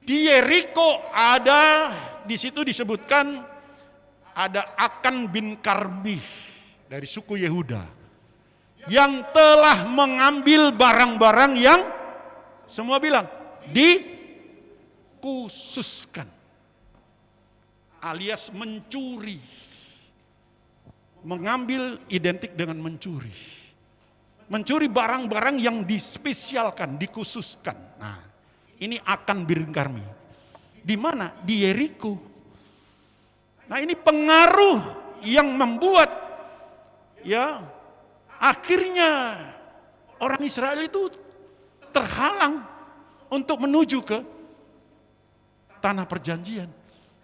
di Yeriko ada, di situ disebutkan ada Akan bin Karmi dari suku Yehuda yang telah mengambil barang-barang yang semua bilang dikhususkan, alias mencuri. Mengambil identik dengan mencuri. Mencuri barang-barang yang dispesialkan, dikhususkan. Nah, ini Akan bin Karmi. Di mana? Di Yeriko. Nah, ini pengaruh yang membuat ya akhirnya orang Israel itu terhalang untuk menuju ke tanah perjanjian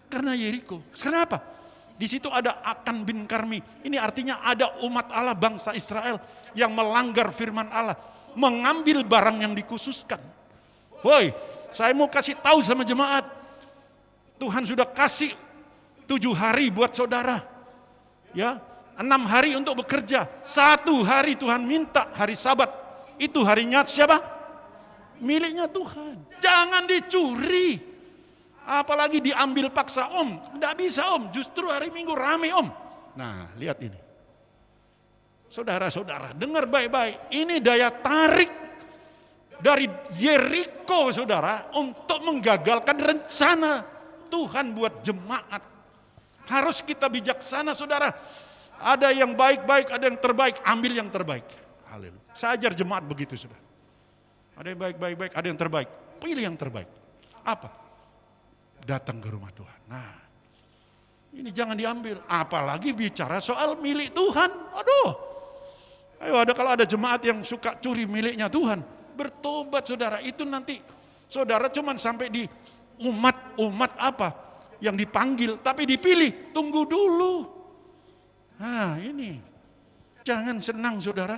karena Yeriko. Kenapa? Di situ ada Akan bin Karmi. Ini artinya ada umat Allah, bangsa Israel yang melanggar firman Allah, mengambil barang yang dikhususkan. Woi, saya mau kasih tahu sama jemaat, Tuhan sudah kasih 7 hari buat saudara, ya 6 hari untuk bekerja, 1 hari Tuhan minta hari Sabat. Itu harinya siapa? Miliknya Tuhan. Jangan dicuri. Apalagi diambil paksa tidak bisa justru hari Minggu rame Nah lihat ini. Saudara-saudara dengar baik-baik, ini daya tarik dari Yeriko saudara untuk menggagalkan rencana Tuhan buat jemaat. Harus kita bijaksana saudara. Ada yang baik-baik, ada yang terbaik, ambil yang terbaik. Haleluya. Saya ajar jemaat begitu saudara. Ada yang baik-baik, ada yang terbaik, pilih yang terbaik. Apa? Datang ke rumah Tuhan. Nah, ini jangan diambil. Apalagi bicara soal milik Tuhan. Aduh. Ayo kalau ada jemaat yang suka curi miliknya Tuhan, bertobat saudara. Itu nanti saudara cuman sampai di umat apa yang dipanggil, tapi dipilih. Tunggu dulu. Nah ini. Jangan senang saudara.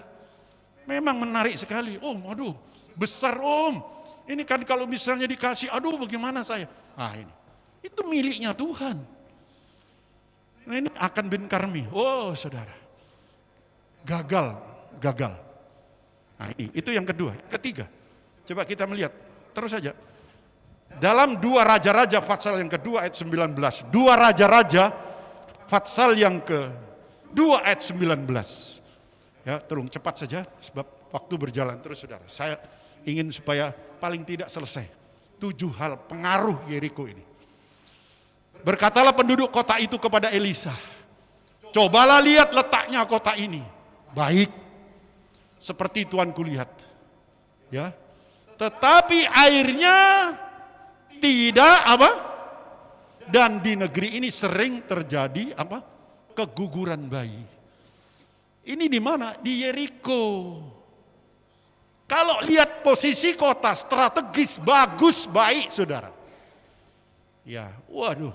Memang menarik sekali. Aduh besar Ini kan kalau misalnya dikasih, aduh bagaimana saya? Ini. Itu miliknya Tuhan. Nah, ini Akan bin Karmi. Saudara. Gagal. Nah, itu yang kedua. Ketiga. Coba kita melihat. Terus saja. Dalam 2 Raja-Raja pasal yang kedua ayat 19. 2 Raja-Raja pasal yang ke-2 ayat 19. Ya, tolong cepat saja sebab waktu berjalan terus saudara. Saya ingin supaya paling tidak selesai 7 hal pengaruh Yeriko ini. Berkatalah penduduk kota itu kepada Elisa, cobalah lihat letaknya kota ini, baik seperti tuanku lihat, ya. Tetapi airnya tidak apa? Dan di negeri ini sering terjadi apa? Keguguran bayi. Ini di mana? Di Yeriko. Kalau lihat posisi kota strategis, bagus, baik saudara. Ya, waduh,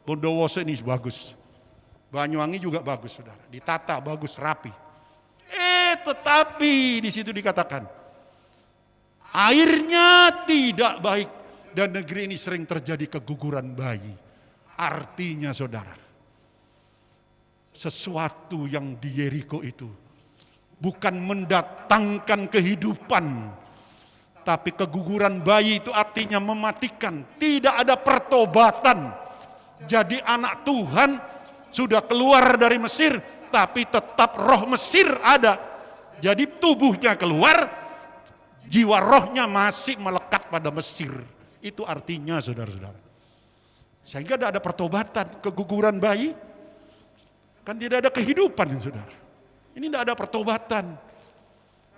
Bondowoso ini bagus. Banyuwangi juga bagus saudara. Ditata bagus, rapi. Tetapi di situ dikatakan, airnya tidak baik dan negeri ini sering terjadi keguguran bayi. Artinya saudara, sesuatu yang di Yeriko itu bukan mendatangkan kehidupan, tapi keguguran bayi itu artinya mematikan. Tidak ada pertobatan. Jadi anak Tuhan sudah keluar dari Mesir, tapi tetap roh Mesir ada. Jadi tubuhnya keluar, jiwa rohnya masih melekat pada Mesir. Itu artinya saudara-saudara. Sehingga tidak ada pertobatan, keguguran bayi. Kan tidak ada kehidupan saudara. Ini tidak ada pertobatan.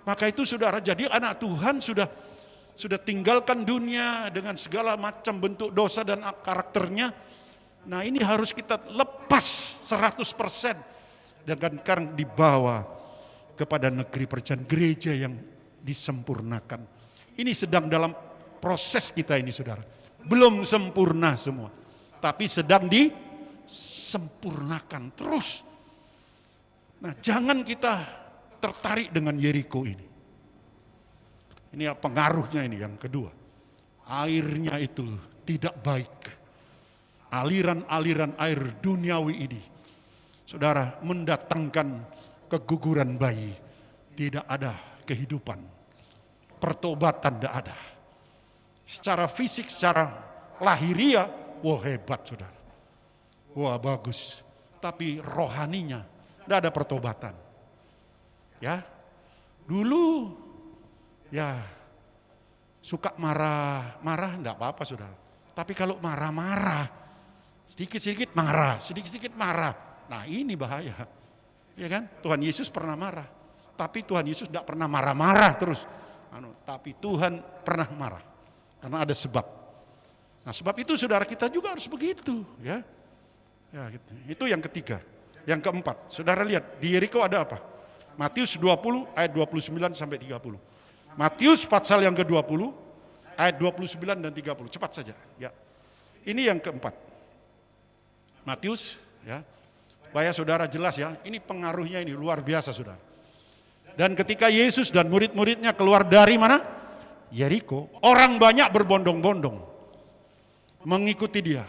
Maka itu saudara, jadi anak Tuhan sudah tinggalkan dunia dengan segala macam bentuk dosa dan karakternya. Nah ini harus kita lepas 100%. Dan sekarang dibawa kepada negeri perjanjian, gereja yang disempurnakan. Ini sedang dalam proses kita ini saudara. Belum sempurna semua. Tapi sedang disempurnakan terus. Nah jangan kita tertarik dengan Yeriko ini. Ini pengaruhnya ini yang kedua. Airnya itu tidak baik. Aliran-aliran air duniawi ini, saudara, mendatangkan keguguran bayi. Tidak ada kehidupan. Pertobatan tidak ada. Secara fisik, secara lahiriah, wah hebat saudara. Wah bagus. Tapi rohaninya tidak ada pertobatan. Ya, dulu ya suka marah enggak apa-apa saudara. Tapi kalau marah-marah, sedikit-sedikit marah, sedikit-sedikit marah. Nah ini bahaya. Ya kan? Tuhan Yesus pernah marah. Tapi Tuhan Yesus enggak pernah marah-marah terus. Tapi Tuhan pernah marah. Karena ada sebab. Nah sebab itu saudara kita juga harus begitu. Ya, gitu. Itu yang ketiga. Yang keempat, saudara lihat di Yeriko ada apa? Matius 20 ayat 29 sampai 30. Matius pasal yang ke-20 ayat 29 dan 30. Cepat saja, ya. Ini yang keempat. Matius, ya. Supaya saudara jelas ya, ini pengaruhnya ini luar biasa saudara. Dan ketika Yesus dan murid-muridnya keluar dari mana? Yeriko, orang banyak berbondong-bondong mengikuti dia.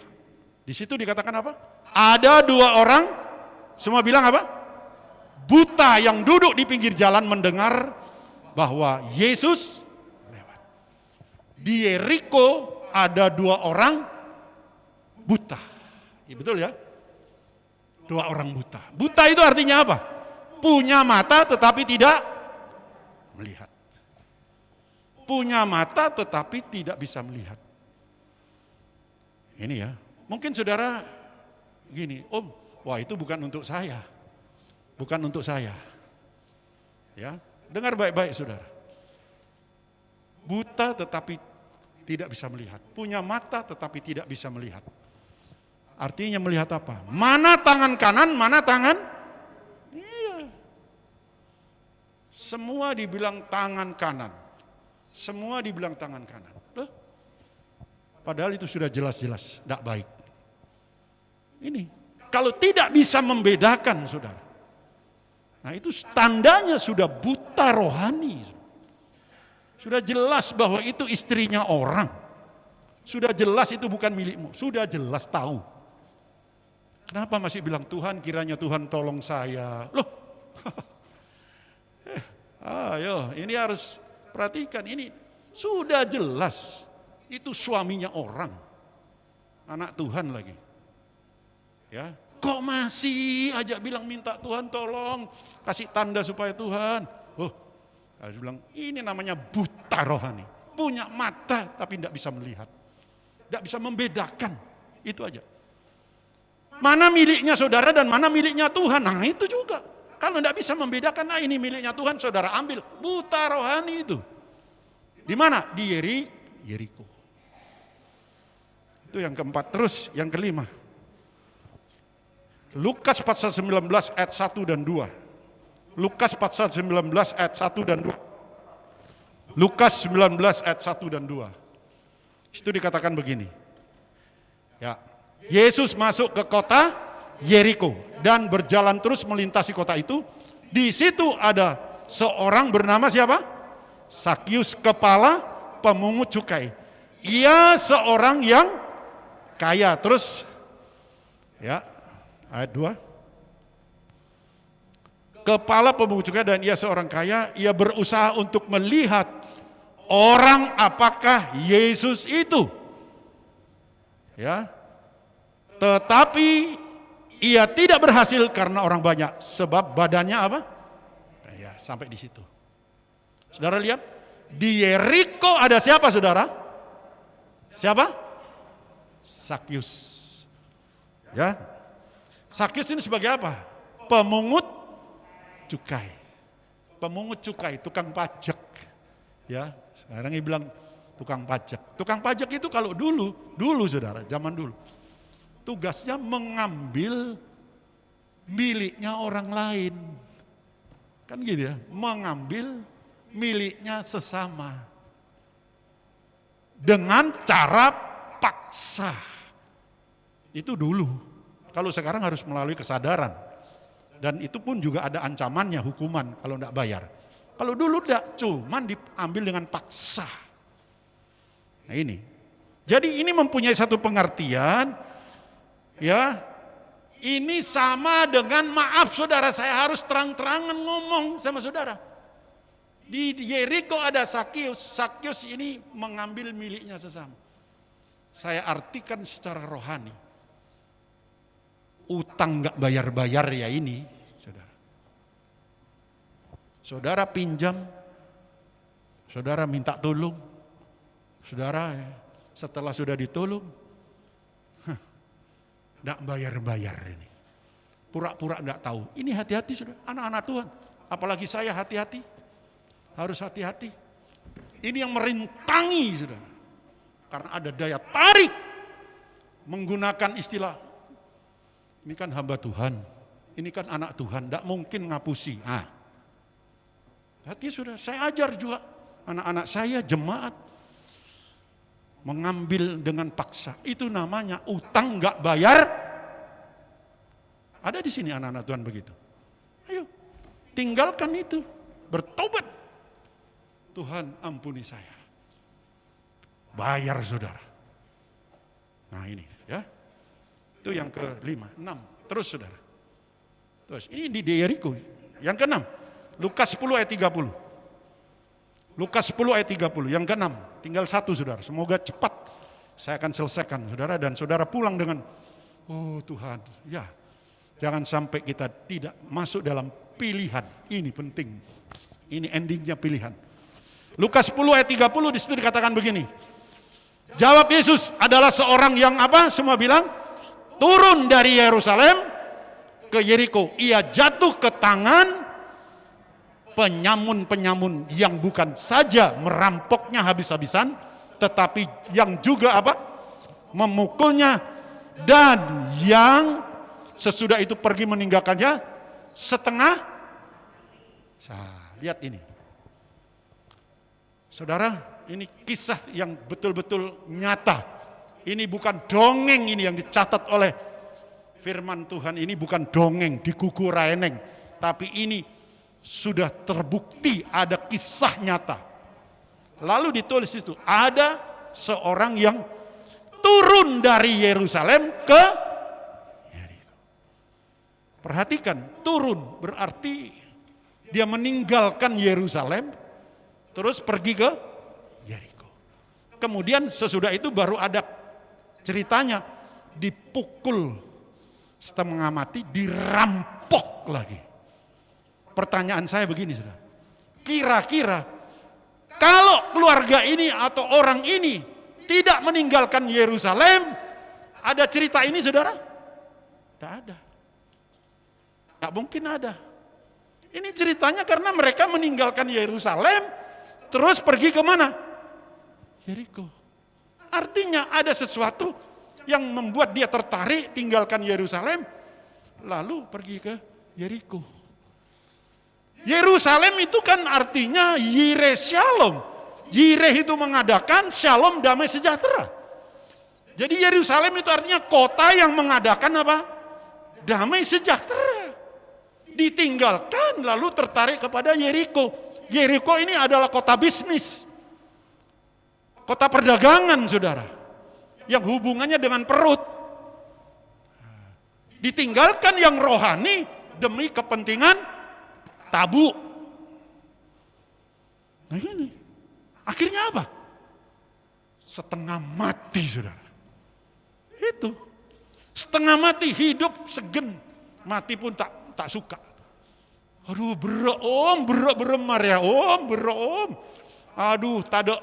Di situ dikatakan apa? Ada dua orang, semua bilang apa? Buta yang duduk di pinggir jalan mendengar bahwa Yesus lewat. Di Yeriko ada dua orang buta. Ya, betul ya? Dua orang buta. Buta itu artinya apa? Punya mata tetapi tidak melihat. Punya mata tetapi tidak bisa melihat. Ini ya. Mungkin saudara gini, Om, wah itu bukan untuk saya. Bukan untuk saya. Ya, dengar baik-baik saudara. Buta tetapi tidak bisa melihat. Punya mata tetapi tidak bisa melihat. Artinya melihat apa? Mana tangan kanan, mana tangan? Iya. Semua dibilang tangan kanan. Semua dibilang tangan kanan. Loh? Padahal itu sudah jelas-jelas tidak baik. Ini, kalau tidak bisa membedakan saudara. Nah itu tandanya sudah buta rohani. Sudah jelas bahwa itu istrinya orang. Sudah jelas itu bukan milikmu. Sudah jelas tahu. Kenapa masih bilang Tuhan, kiranya Tuhan tolong saya. Loh. Ayo, ini harus perhatikan. Ini sudah jelas. Itu suaminya orang. Anak Tuhan lagi. Ya. Kok masih aja bilang minta Tuhan tolong, kasih tanda supaya Tuhan. Harus bilang ini namanya buta rohani. Punya mata tapi tidak bisa melihat. Tidak bisa membedakan. Itu aja. Mana miliknya saudara dan mana miliknya Tuhan. Nah itu juga. Kalau tidak bisa membedakan, nah ini miliknya Tuhan, saudara ambil. Buta rohani itu. Di mana? Di Yeriko. Itu yang keempat. Terus yang kelima. Lukas pasal 19 ayat 1 dan 2. Lukas pasal 19 ayat 1 dan 2. Lukas 19 ayat 1 dan 2. Itu dikatakan begini. Ya, Yesus masuk ke kota Yeriko dan berjalan terus melintasi kota itu. Di situ ada seorang bernama siapa? Sakius, kepala pemungut cukai. Ia seorang yang kaya. Terus Ya, ayat 2. Kepala pemungut cukai dan ia seorang kaya, ia berusaha untuk melihat orang apakah Yesus itu. Ya. Tetapi ia tidak berhasil karena orang banyak, sebab badannya apa? Ya, sampai di situ. Saudara lihat, di Yeriko ada siapa, Saudara? Siapa? Sakyus. Ya. Sakyus ini sebagai apa? Pemungut cukai. Pemungut cukai, tukang pajak. Ya, sekarang ini bilang tukang pajak. Tukang pajak itu kalau dulu Saudara, zaman dulu. Tugasnya mengambil miliknya orang lain. Kan gitu ya, mengambil miliknya sesama. Dengan cara paksa. Itu dulu. Kalau sekarang harus melalui kesadaran. Dan itu pun juga ada ancamannya, hukuman kalau tidak bayar. Kalau dulu tidak, cuman diambil dengan paksa. Nah ini. Jadi ini mempunyai satu pengertian, ya. Ini sama dengan, maaf saudara, saya harus terang-terangan ngomong sama saudara. Di Yeriko ada Sakyus. Sakyus ini mengambil miliknya sesama. Saya artikan secara rohani. Utang nggak bayar-bayar ya ini, saudara. Saudara pinjam, saudara minta tolong, saudara setelah sudah ditolong, nggak bayar-bayar ini. Pura-pura nggak tahu. Ini hati-hati saudara, anak-anak Tuhan. Apalagi saya hati-hati, harus hati-hati. Ini yang merintangi saudara. Karena ada daya tarik menggunakan istilah, ini kan hamba Tuhan, ini kan anak Tuhan, tidak mungkin ngapusi. Hati sudah, saya ajar juga anak-anak saya, jemaat, mengambil dengan paksa. Itu namanya utang nggak bayar. Ada di sini anak-anak Tuhan begitu. Ayo, tinggalkan itu, bertobat. Tuhan ampuni saya. Bayar saudara. Nah ini ya. Itu yang kelima, 6. Terus saudara. Terus ini di Yeriko. Yang ke-6. Lukas 10 ayat 30. Lukas 10 ayat 30. Yang ke-6. Tinggal 1 saudara. Semoga cepat saya akan selesaikan saudara. Dan saudara pulang dengan, oh Tuhan. Ya, jangan sampai kita tidak masuk dalam pilihan. Ini penting. Ini endingnya pilihan. Lukas 10 ayat 30 di situ dikatakan begini. Jawab Yesus, adalah seorang yang apa? Semua bilang, turun dari Yerusalem ke Yeriko. Ia jatuh ke tangan penyamun-penyamun yang bukan saja merampoknya habis-habisan, tetapi yang juga apa? Memukulnya, dan yang sesudah itu pergi meninggalkannya setengah. Lihat ini. Saudara, ini kisah yang betul-betul nyata. Ini bukan dongeng ini yang dicatat oleh firman Tuhan, ini bukan dongeng di kuku Raeneng, tapi ini sudah terbukti ada kisah nyata. Lalu ditulis itu, ada seorang yang turun dari Yerusalem ke Yeriko. Perhatikan, turun berarti dia meninggalkan Yerusalem terus pergi ke Yeriko. Kemudian sesudah itu baru ada ceritanya, dipukul setengah mati, dirampok lagi. Pertanyaan saya begini saudara, kira-kira kalau keluarga ini atau orang ini tidak meninggalkan Yerusalem, ada cerita ini saudara? Tidak ada. Tidak mungkin ada. Ini ceritanya karena mereka meninggalkan Yerusalem, terus pergi ke mana? Yeriko. Artinya ada sesuatu yang membuat dia tertarik tinggalkan Yerusalem, lalu pergi ke Yeriko. Yerusalem itu kan artinya Yireh Shalom. Yireh itu mengadakan, Shalom damai sejahtera. Jadi Yerusalem itu artinya kota yang mengadakan apa? Damai sejahtera. Ditinggalkan lalu tertarik kepada Yeriko. Yeriko ini adalah kota bisnis. Kota perdagangan saudara, yang hubungannya dengan perut. Ditinggalkan yang rohani demi kepentingan tabu. Nah ini, akhirnya apa? Setengah mati, saudara. Itu, setengah mati, hidup segen, mati pun tak suka. Aduh, berat beremar ya, berat om. Aduh, tak ada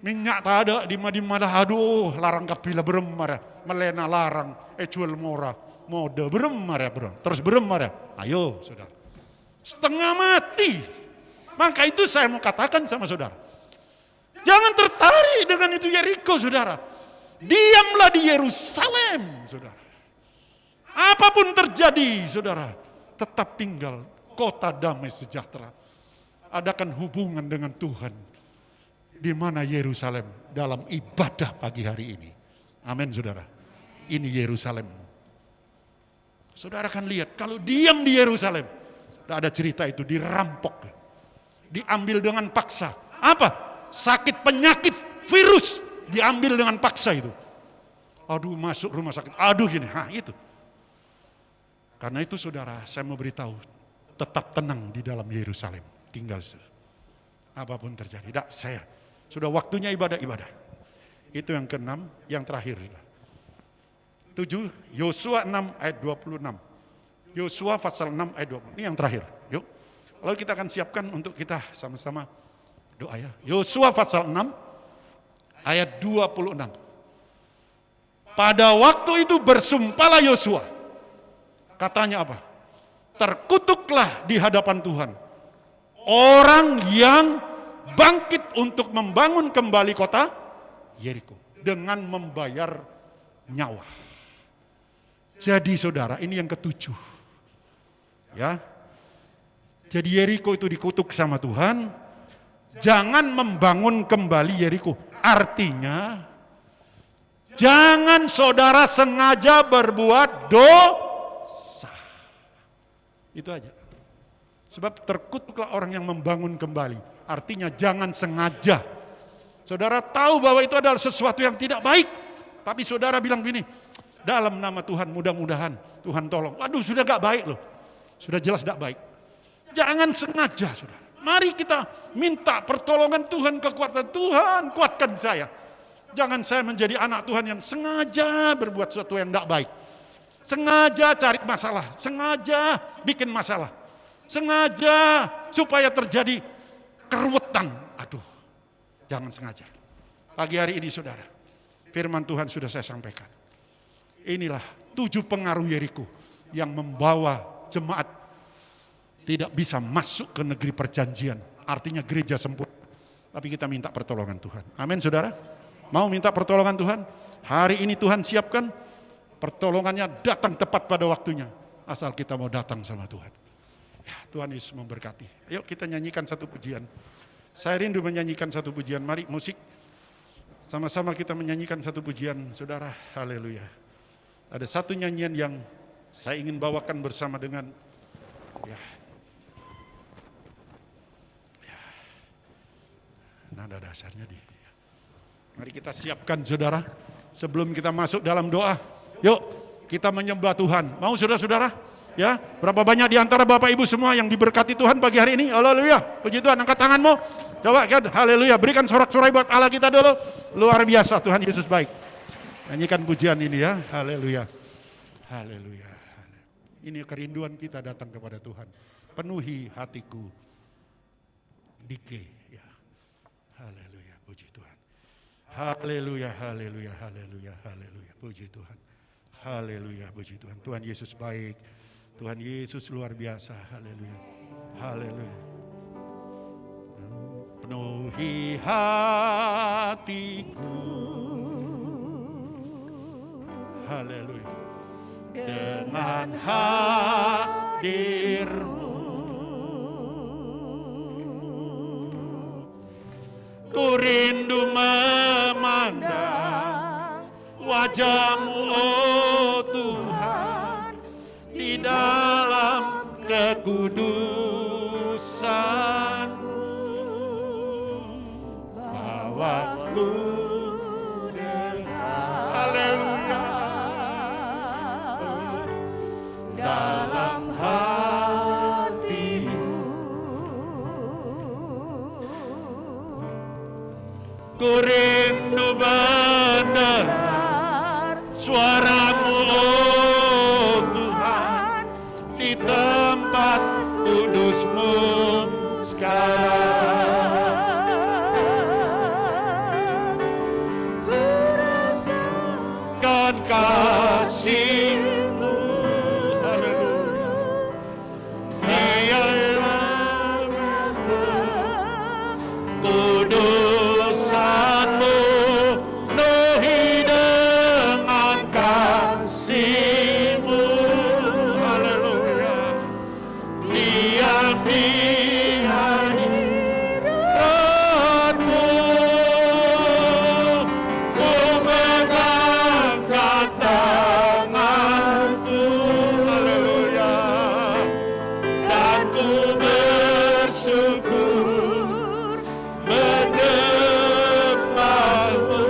minyak, tak ada di mana. Aduh, larang kapila beremar ya, melena larang, jual murah, mode beremar ya bro, terus beremar ya. Ayo, saudara. Setengah mati. Maka itu saya mau katakan sama saudara. Jangan tertarik dengan itu Yeriko, saudara. Diamlah di Yerusalem, saudara. Apapun terjadi, saudara, tetap tinggal kota damai sejahtera. Adakan hubungan dengan Tuhan. Di mana Yerusalem dalam ibadah pagi hari ini. Amin, saudara. Ini Yerusalem. Saudara akan lihat, kalau diam di Yerusalem, tidak ada cerita itu dirampok. Diambil dengan paksa. Apa? Sakit, penyakit, virus diambil dengan paksa itu. Aduh, masuk rumah sakit. Aduh gini, itu. Karena itu saudara, saya mau beritahu, tetap tenang di dalam Yerusalem. Tinggal apapun terjadi. Tidak, saya sudah waktunya ibadah. Itu yang keenam, yang terakhir. 7, Yosua 6 ayat 26. Yosua pasal 6 ayat 20. Ini yang terakhir. Yuk. Lalu kita akan siapkan untuk kita sama-sama doa ya. Yosua pasal 6 ayat 26. Pada waktu itu bersumpahlah Yosua. Katanya apa? Terkutuklah di hadapan Tuhan orang yang bangkit untuk membangun kembali kota Yeriko dengan membayar nyawa. Jadi saudara, ini yang ketujuh. Ya. Jadi Yeriko itu dikutuk sama Tuhan. Jangan membangun kembali Yeriko. Artinya, jangan saudara sengaja berbuat dosa. Itu aja. Sebab terkutuklah orang yang membangun kembali. Artinya jangan sengaja. Saudara tahu bahwa itu adalah sesuatu yang tidak baik. Tapi saudara bilang begini, dalam nama Tuhan mudah-mudahan Tuhan tolong. Waduh, sudah gak baik loh. Sudah jelas gak baik. Jangan sengaja, saudara. Mari kita minta pertolongan Tuhan, kekuatan Tuhan, kuatkan saya. Jangan saya menjadi anak Tuhan yang sengaja berbuat sesuatu yang tidak baik. Sengaja cari masalah, sengaja bikin masalah. Sengaja supaya terjadi keruwetan. Aduh, jangan sengaja. Pagi hari ini saudara, firman Tuhan sudah saya sampaikan. Inilah 7 pengaruh Yeriko yang membawa jemaat tidak bisa masuk ke negeri perjanjian. Artinya gereja sempurna. Tapi kita minta pertolongan Tuhan. Amin saudara. Mau minta pertolongan Tuhan? Hari ini Tuhan siapkan. Pertolongannya datang tepat pada waktunya. Asal kita mau datang sama Tuhan. Ya, Tuhan Yesus memberkati. Ayo kita nyanyikan satu pujian. Saya rindu menyanyikan satu pujian. Mari musik. Sama-sama kita menyanyikan satu pujian. Saudara, haleluya. Ada satu nyanyian yang saya ingin bawakan bersama dengan nada dasarnya di. Mari kita siapkan saudara. Sebelum kita masuk dalam doa. Yuk kita menyembah Tuhan. Mau saudara-saudara? Ya, berapa banyak di antara Bapak Ibu semua yang diberkati Tuhan pagi hari ini? Haleluya. Puji Tuhan, angkat tanganmu. Coba kan, haleluya. Berikan sorak-sorai buat Allah kita dulu. Luar biasa, Tuhan Yesus baik. Nyanyikan pujian ini ya. Haleluya. Haleluya. Ini kerinduan kita datang kepada Tuhan. Penuhi hatiku. Dike. Haleluya, puji Tuhan. Haleluya, haleluya, haleluya, haleluya, puji Tuhan. Haleluya, puji Tuhan. Tuhan Yesus baik. Tuhan Yesus luar biasa. Haleluya. Haleluya. Penuhi hatiku. Haleluya. Dengan hadir-Mu. Ku rindu memandang wajah-Mu, oh Tuhan, di dalam kekudusan-Mu. Bawaku dengan haleluya Ku rindu mendengar suara-Mu, oh Tuhan, di tempat kudus-Mu sekarang. Kan kasih-Mu, haleluya. Biarlah kudusan-Mu penuhi dengan kasih-Mu, haleluya. Diam di hadirat-Mu, ku mengangkat tanganku, haleluya, dan ku bersyukur menyembah-Mu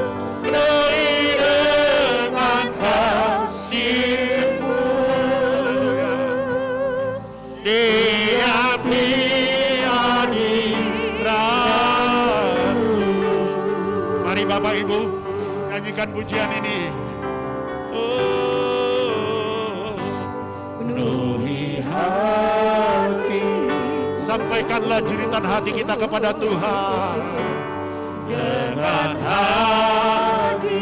penuhi dengan kasih-Mu, haleluya. Diam di hadirat-Mu. Mari Bapak Ibu nyanyikan pujian ini. Oh, penuhi hati. Sampaikanlah jeritan hati kita kepada Tuhan dengan hadir-Mu.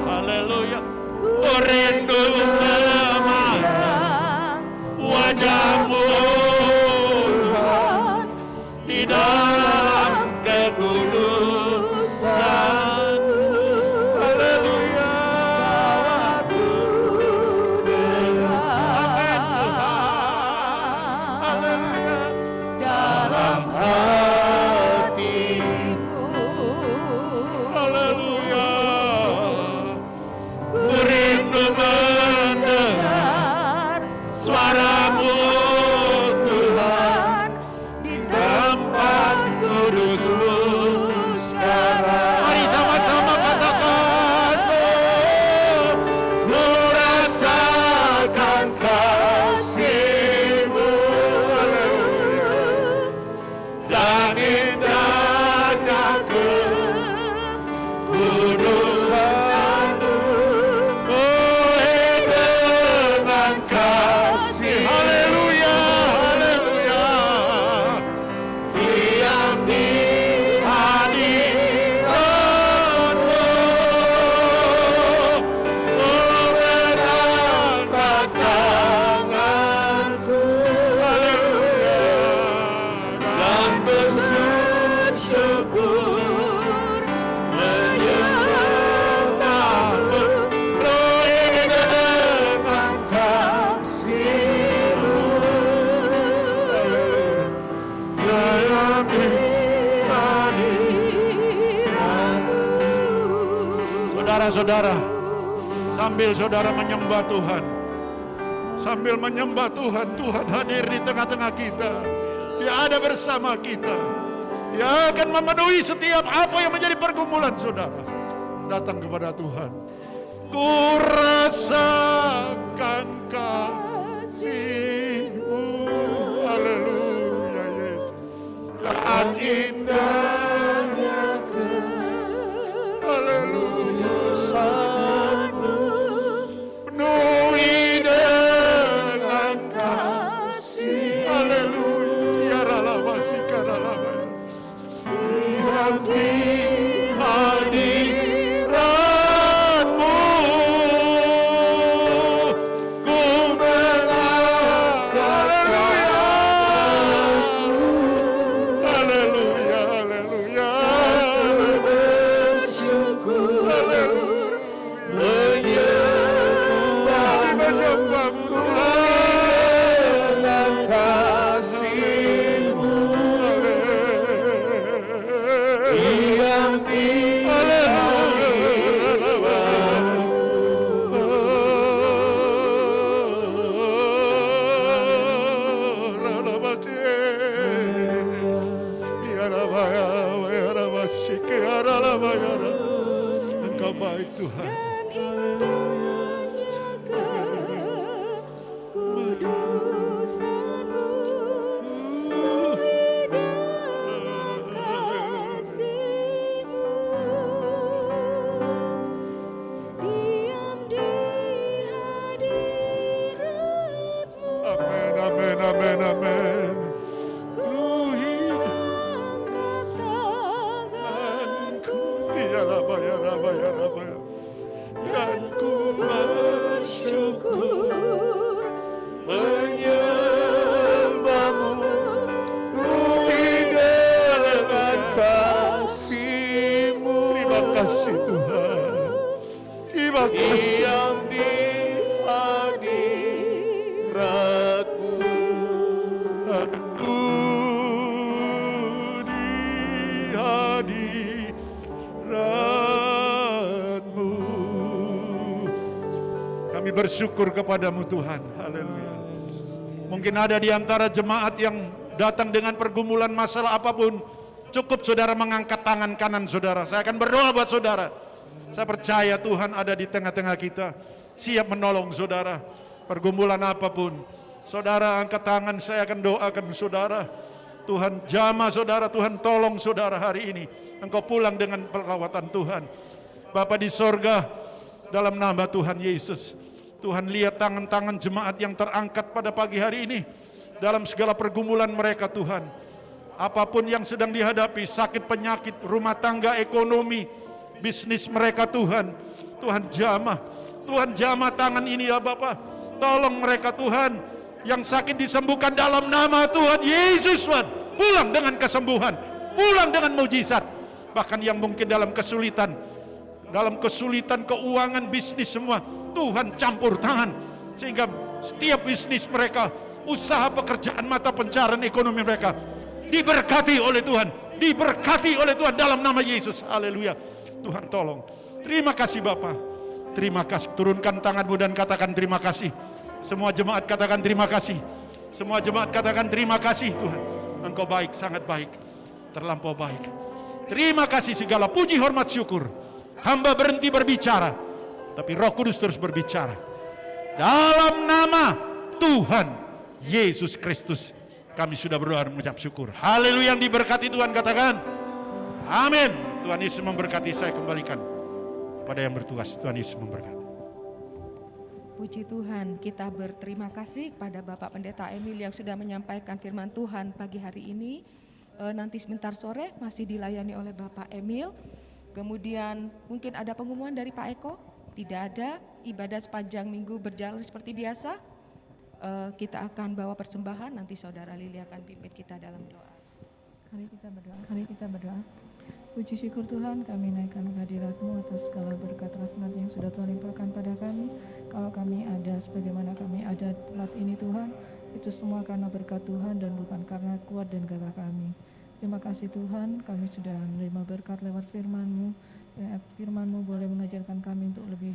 Haleluya. Ku rindu memandang wajah-Mu, Tuhan, di dalam kekudusan. Haleluya. Amin Tuhan. Haleluya. Dalam hati-Mu. Haleluya. Ku rindu mendengar suara-Mu, Tuhan, di tempat kudus-Mu sekarang. Mari sama-sama katakan, oh, ku rasakan kasih-Mu, haleluya, dan indahnya kekudusan-Mu, oh, dengan kasih, haleluya, haleluya. Diam di hadirat-Mu, oh, mengangkat tanganku, haleluya, dan bersyukur menyembah-Mu penuhi dengan kasih-Mu, haleluya. Dalam hadirat-Mu. Saudara-saudara, sambil saudara menyembah Tuhan, sambil menyembah Tuhan, Tuhan hadir di tengah-tengah kita. Dia ada bersama kita. Dia akan memenuhi setiap apa yang menjadi pergumulan saudara. Datang kepada Tuhan. Ku rasakan kasih-Mu, haleluya Yesus. Dan indahnya kekudusan-Mu, penuhi dengan kasih, haleluya. Diam di hadirat-Mu, ku mengangkat tanganku, haleluya, haleluya, bersyukur, haleluya, menyembah-Mu dengan kasih-Mu, diam di Engkau baik Tuhan. Dan indahnya kekudusan-Mu, penuhi dengan amin, amin. Ku hidup dan ku bersyukur menyembahmu. Ku hidup dengan kasih-Mu. Terima kasih Tuhan. Terima kasih yang di hadirat-Mu. Aku di hadirat-Mu. Kami bersyukur kepadamu Tuhan. Haleluya. Mungkin ada di antara jemaat yang datang dengan pergumulan masalah apapun. Cukup saudara mengangkat tangan kanan saudara. Saya akan berdoa buat saudara. Saya percaya Tuhan ada di tengah-tengah kita. Siap menolong saudara. Pergumulan apapun. Saudara angkat tangan, saya akan doakan saudara. Tuhan jamah saudara, Tuhan tolong saudara hari ini. Engkau pulang dengan perawatan Tuhan. Bapa di sorga, dalam nama Tuhan Yesus. Tuhan lihat tangan-tangan jemaat yang terangkat pada pagi hari ini. Dalam segala pergumulan mereka Tuhan. Apapun yang sedang dihadapi, sakit, penyakit, rumah tangga, ekonomi, bisnis mereka Tuhan. Tuhan jamah. Tuhan jamah tangan ini ya Bapak. Tolong mereka Tuhan. Yang sakit disembuhkan dalam nama Tuhan Yesus Tuhan. Pulang dengan kesembuhan. Pulang dengan mujizat. Bahkan yang mungkin dalam kesulitan. Dalam kesulitan keuangan bisnis semua. Tuhan campur tangan. Sehingga setiap bisnis mereka. Usaha pekerjaan mata pencarian ekonomi mereka. Diberkati oleh Tuhan. Diberkati oleh Tuhan dalam nama Yesus. Haleluya. Tuhan tolong. Terima kasih Bapak. Terima kasih. Turunkan tanganmu dan katakan terima kasih. Semua jemaat katakan terima kasih. Semua jemaat katakan terima kasih Tuhan. Engkau baik, sangat baik. Terlampau baik. Terima kasih segala puji, hormat, syukur. Hamba berhenti berbicara. Tapi Roh Kudus terus berbicara. Dalam nama Tuhan Yesus Kristus. Kami sudah berdoa dan mengucap syukur. Haleluya, yang diberkati Tuhan katakan. Amin. Tuhan Yesus memberkati, saya kembalikan pada yang bertugas. Tuhan Yesus memberkati. Puji Tuhan, kita berterima kasih kepada Bapak Pendeta Emil yang sudah menyampaikan firman Tuhan pagi hari ini. Nanti sebentar sore masih dilayani oleh Bapak Emil. Kemudian mungkin ada pengumuman dari Pak Eko? Tidak ada. Ibadah sepanjang minggu berjalan seperti biasa. Kita akan bawa persembahan, nanti Saudara Lili akan pimpin kita dalam doa. Mari kita berdoa. Puji syukur Tuhan, kami naikkan kehadirat-Mu atas segala berkat rahmat yang sudah Tuhan limpahkan pada kami. Kalau kami ada sebagaimana kami ada telat ini Tuhan, itu semua karena berkat Tuhan dan bukan karena kuat dan gagah kami. Terima kasih Tuhan, kami sudah menerima berkat lewat firman-Mu. Firman-Mu boleh mengajarkan kami untuk lebih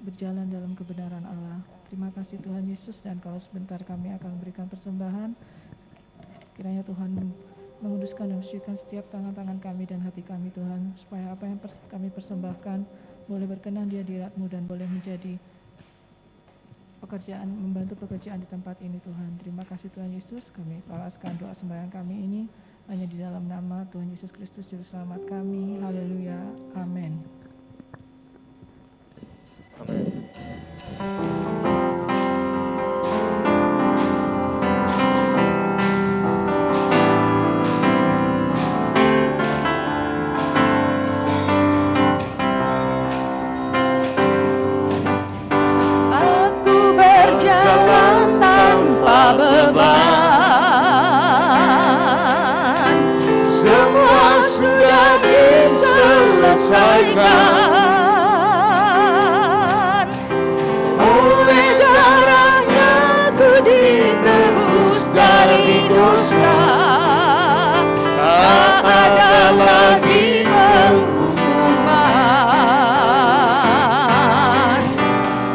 berjalan dalam kebenaran Allah. Terima kasih Tuhan Yesus, dan kalau sebentar kami akan memberikan persembahan, kiranya Tuhan menguduskan dan mensucikan setiap tangan-tangan kami dan hati kami Tuhan, supaya apa yang kami persembahkan boleh berkenan di hadirat-Mu dan boleh menjadi pekerjaan, membantu pekerjaan di tempat ini Tuhan. Terima kasih Tuhan Yesus, kami balaskan doa sembahyang kami ini hanya di dalam nama Tuhan Yesus Kristus Juru Selamat kami. Haleluya. Amin. Sudah diselesaikan oleh darahnya, ku ditebus dari dosa. Tak ada lagi penghukuman,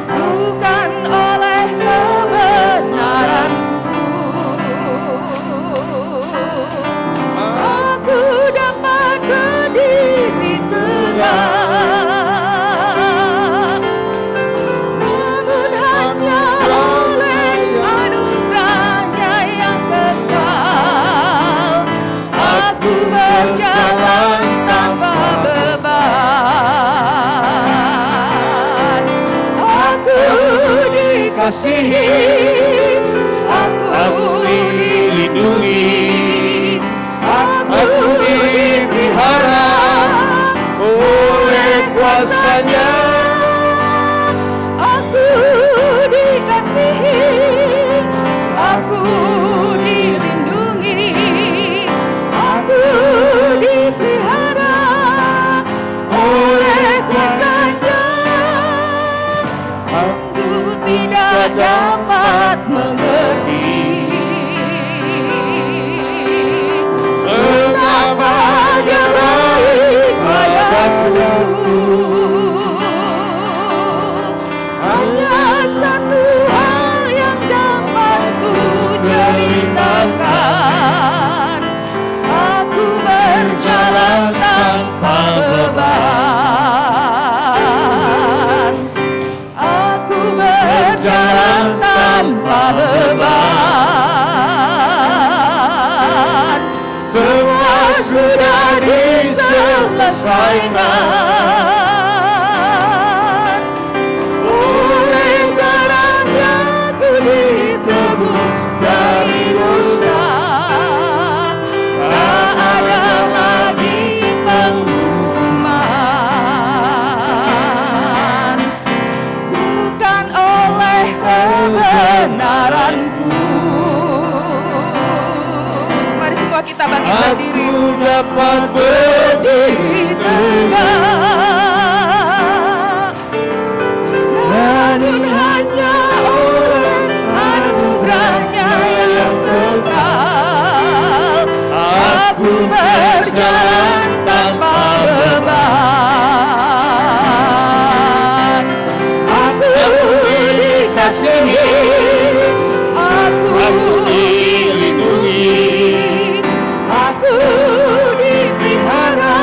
bukan oleh kebenaranku aku dapat berdiri tegak, namun hanya oleh anugerahnya yang kekal. Aku berjalan tanpa beban, aku dikasihi. kuasanya. Aku dikasihi, aku dilindungi, aku dipelihara oleh kuasanya. Aku tidak dapat mengerti mengapa Dia baik padaku. Hanya satu hal yang dapat ku ceritakan, aku berjalan tanpa beban. Aku berjalan tanpa beban. Semua sudah diselesaikan. Oleh jalannya ku ditebus dari dosa. Tak ada lagi penghukuman, bukan oleh kebenaranku. Mari semua kita bangkitkan diri. Aku dapat berdiri tegak, namun hanya oleh anugerahnya yang kekal. Aku berjalan tanpa beban. Aku dikasihi, aku dilindungi, aku dipelihara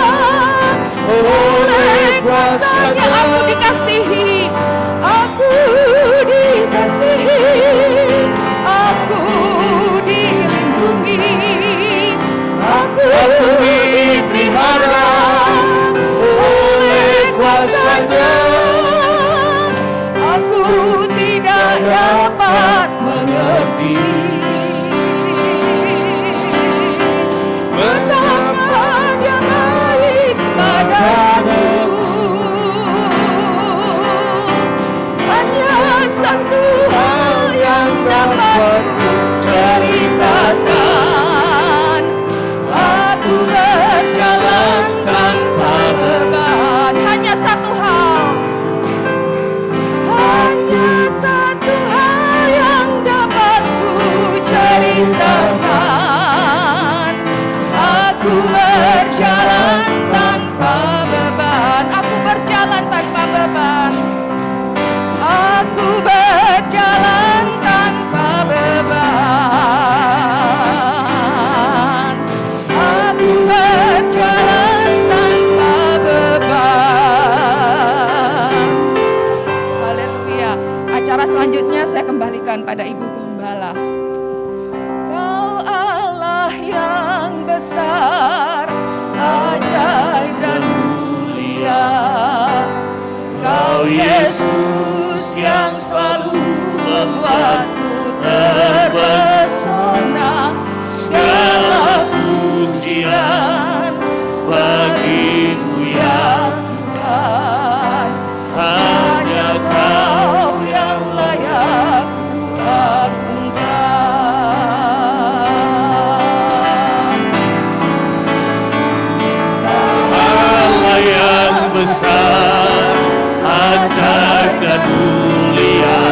oleh kuasanya. Aku dikasihi, aku dikasihi, aku dilindungi, aku dipelihara oleh kuasanya. Aku tidak dapat mengerti betapa Dia baik padaku. Hanya satu hal yang dapat ku ceritakan, aku berjalan tanpa beban. Hanya satu hal, hanya satu hal yang dapat ku ceritakan, aku berjalan tanpa beban. Aku berjalan tanpa beban. Aku berjalan tanpa beban. Aku berjalan tanpa beban. Haleluya. Acara selanjutnya saya kembalikan pada Ibu Gembala. Kau Allah yang besar, ajaib dan mulia. Kau Yesus yang selalu membuatku terpesona. Segala pujian bagimu ya Tuhan. Hanya Kau yang layak ku agungkan. Allah yang besar, ajaib dan mulia.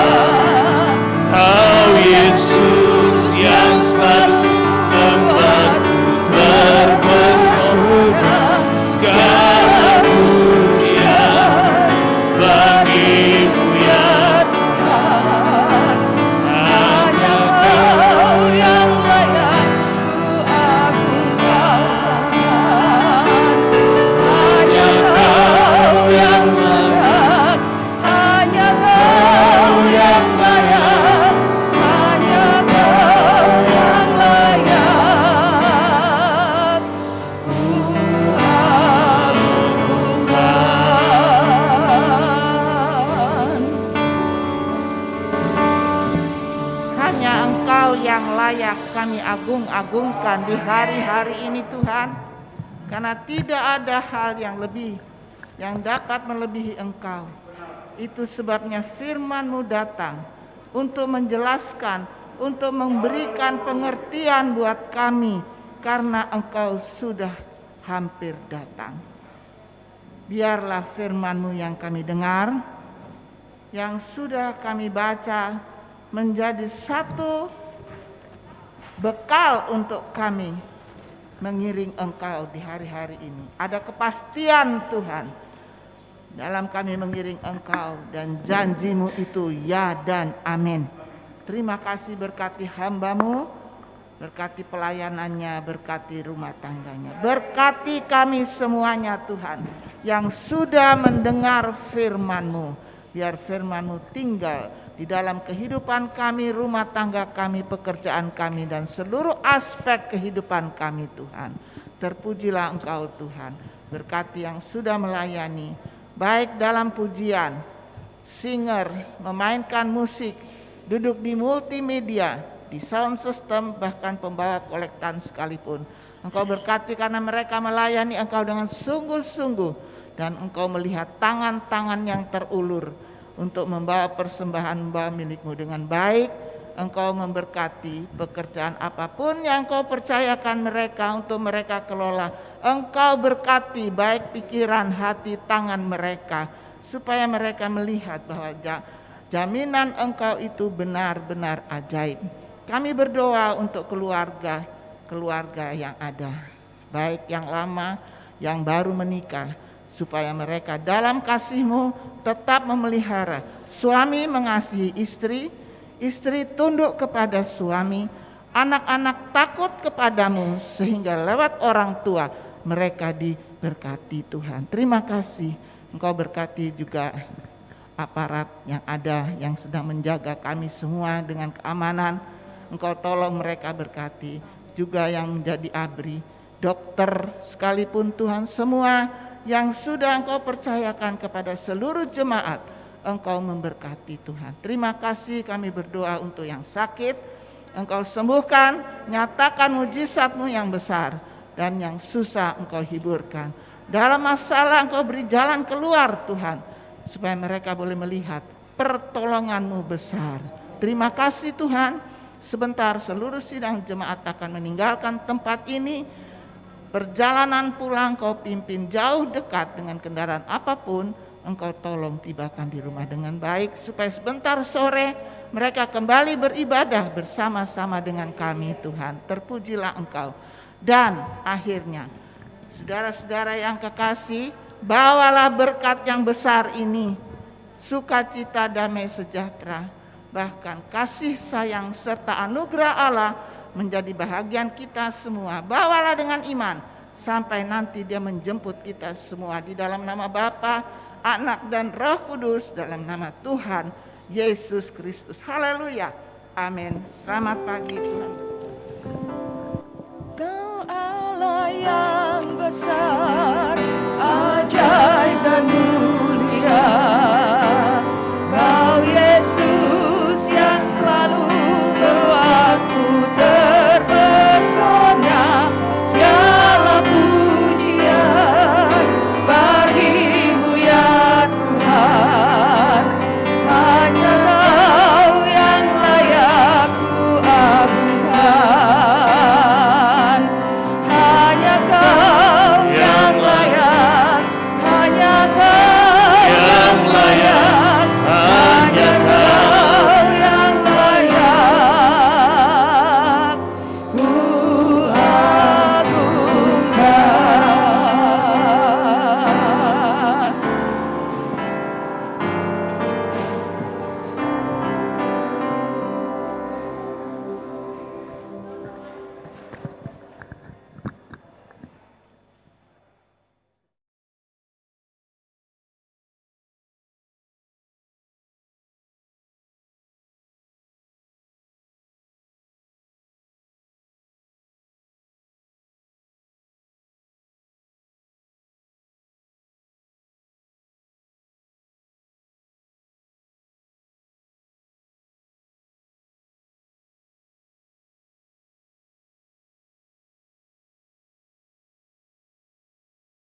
Kau Yesus yang selalu membuatku terpesona. Segala pujian bagimu ya Tuhan. Hanya Kau yang layak ku agungkan. Hanya Kau yang layak, hanya Kau yang layak, hanya Kau yang layak ku agungkan. Hanya Engkau yang layak kami agung-agungkan di hari-hari ini Tuhan. Karena tidak ada hal yang lebih yang dapat melebihi Engkau. Itu sebabnya firman-Mu datang untuk menjelaskan, untuk memberikan pengertian buat kami, karena Engkau sudah hampir datang. Biarlah firman-Mu yang kami dengar, yang sudah kami baca, menjadi satu bekal untuk kami mengiring Engkau di hari-hari ini. Ada kepastian Tuhan dalam kami mengiring Engkau, dan janji-Mu itu ya dan amin. Terima kasih, berkati hamba-Mu, berkati pelayanannya, berkati rumah tangganya, berkati kami semuanya Tuhan yang sudah mendengar firman-Mu. Biar firman-Mu tinggal di dalam kehidupan kami, rumah tangga kami, pekerjaan kami, dan seluruh aspek kehidupan kami Tuhan. Terpujilah Engkau Tuhan, berkati yang sudah melayani, baik dalam pujian, singer, memainkan musik, duduk di multimedia, di sound system, bahkan pembawa kolektan sekalipun. Engkau berkati karena mereka melayani Engkau dengan sungguh-sungguh, dan Engkau melihat tangan-tangan yang terulur untuk membawa persembahan milik-Mu dengan baik. Engkau memberkati pekerjaan apapun yang Engkau percayakan mereka untuk mereka kelola. Engkau berkati baik pikiran, hati, tangan mereka, supaya mereka melihat bahwa jaminan Engkau itu benar-benar ajaib. Kami berdoa untuk keluarga yang ada, baik yang lama, yang baru menikah, supaya mereka dalam kasih-Mu tetap memelihara. Suami mengasihi istri, istri tunduk kepada suami, anak-anak takut kepadamu, sehingga lewat orang tua mereka diberkati Tuhan. Terima kasih, Engkau berkati juga aparat yang ada, yang sedang menjaga kami semua dengan keamanan. Engkau tolong mereka, berkati juga yang menjadi ABRI, dokter sekalipun Tuhan, semua yang sudah Engkau percayakan kepada seluruh jemaat, Engkau memberkati Tuhan. Terima kasih, kami berdoa untuk yang sakit, Engkau sembuhkan, nyatakan mujizat-Mu yang besar, dan yang susah Engkau hiburkan. Dalam masalah Engkau beri jalan keluar Tuhan, supaya mereka boleh melihat pertolongan-Mu besar. Terima kasih Tuhan. Sebentar seluruh sidang jemaat akan meninggalkan tempat ini. Perjalanan pulang Kau pimpin jauh dekat dengan kendaraan apapun, Engkau tolong tibakan di rumah dengan baik, supaya sebentar sore mereka kembali beribadah bersama-sama dengan kami Tuhan. Terpujilah Engkau. Dan akhirnya, saudara-saudara yang kekasih, bawalah berkat yang besar ini, sukacita, damai sejahtera, bahkan kasih sayang serta anugerah Allah menjadi bahagian kita semua. Bawalah dengan iman sampai nanti Dia menjemput kita semua, di dalam nama Bapa, Anak, dan Roh Kudus, dalam nama Tuhan Yesus Kristus. Haleluya. Amin. Selamat pagi Tuhan. Kau Allah yang besar, ajaib dan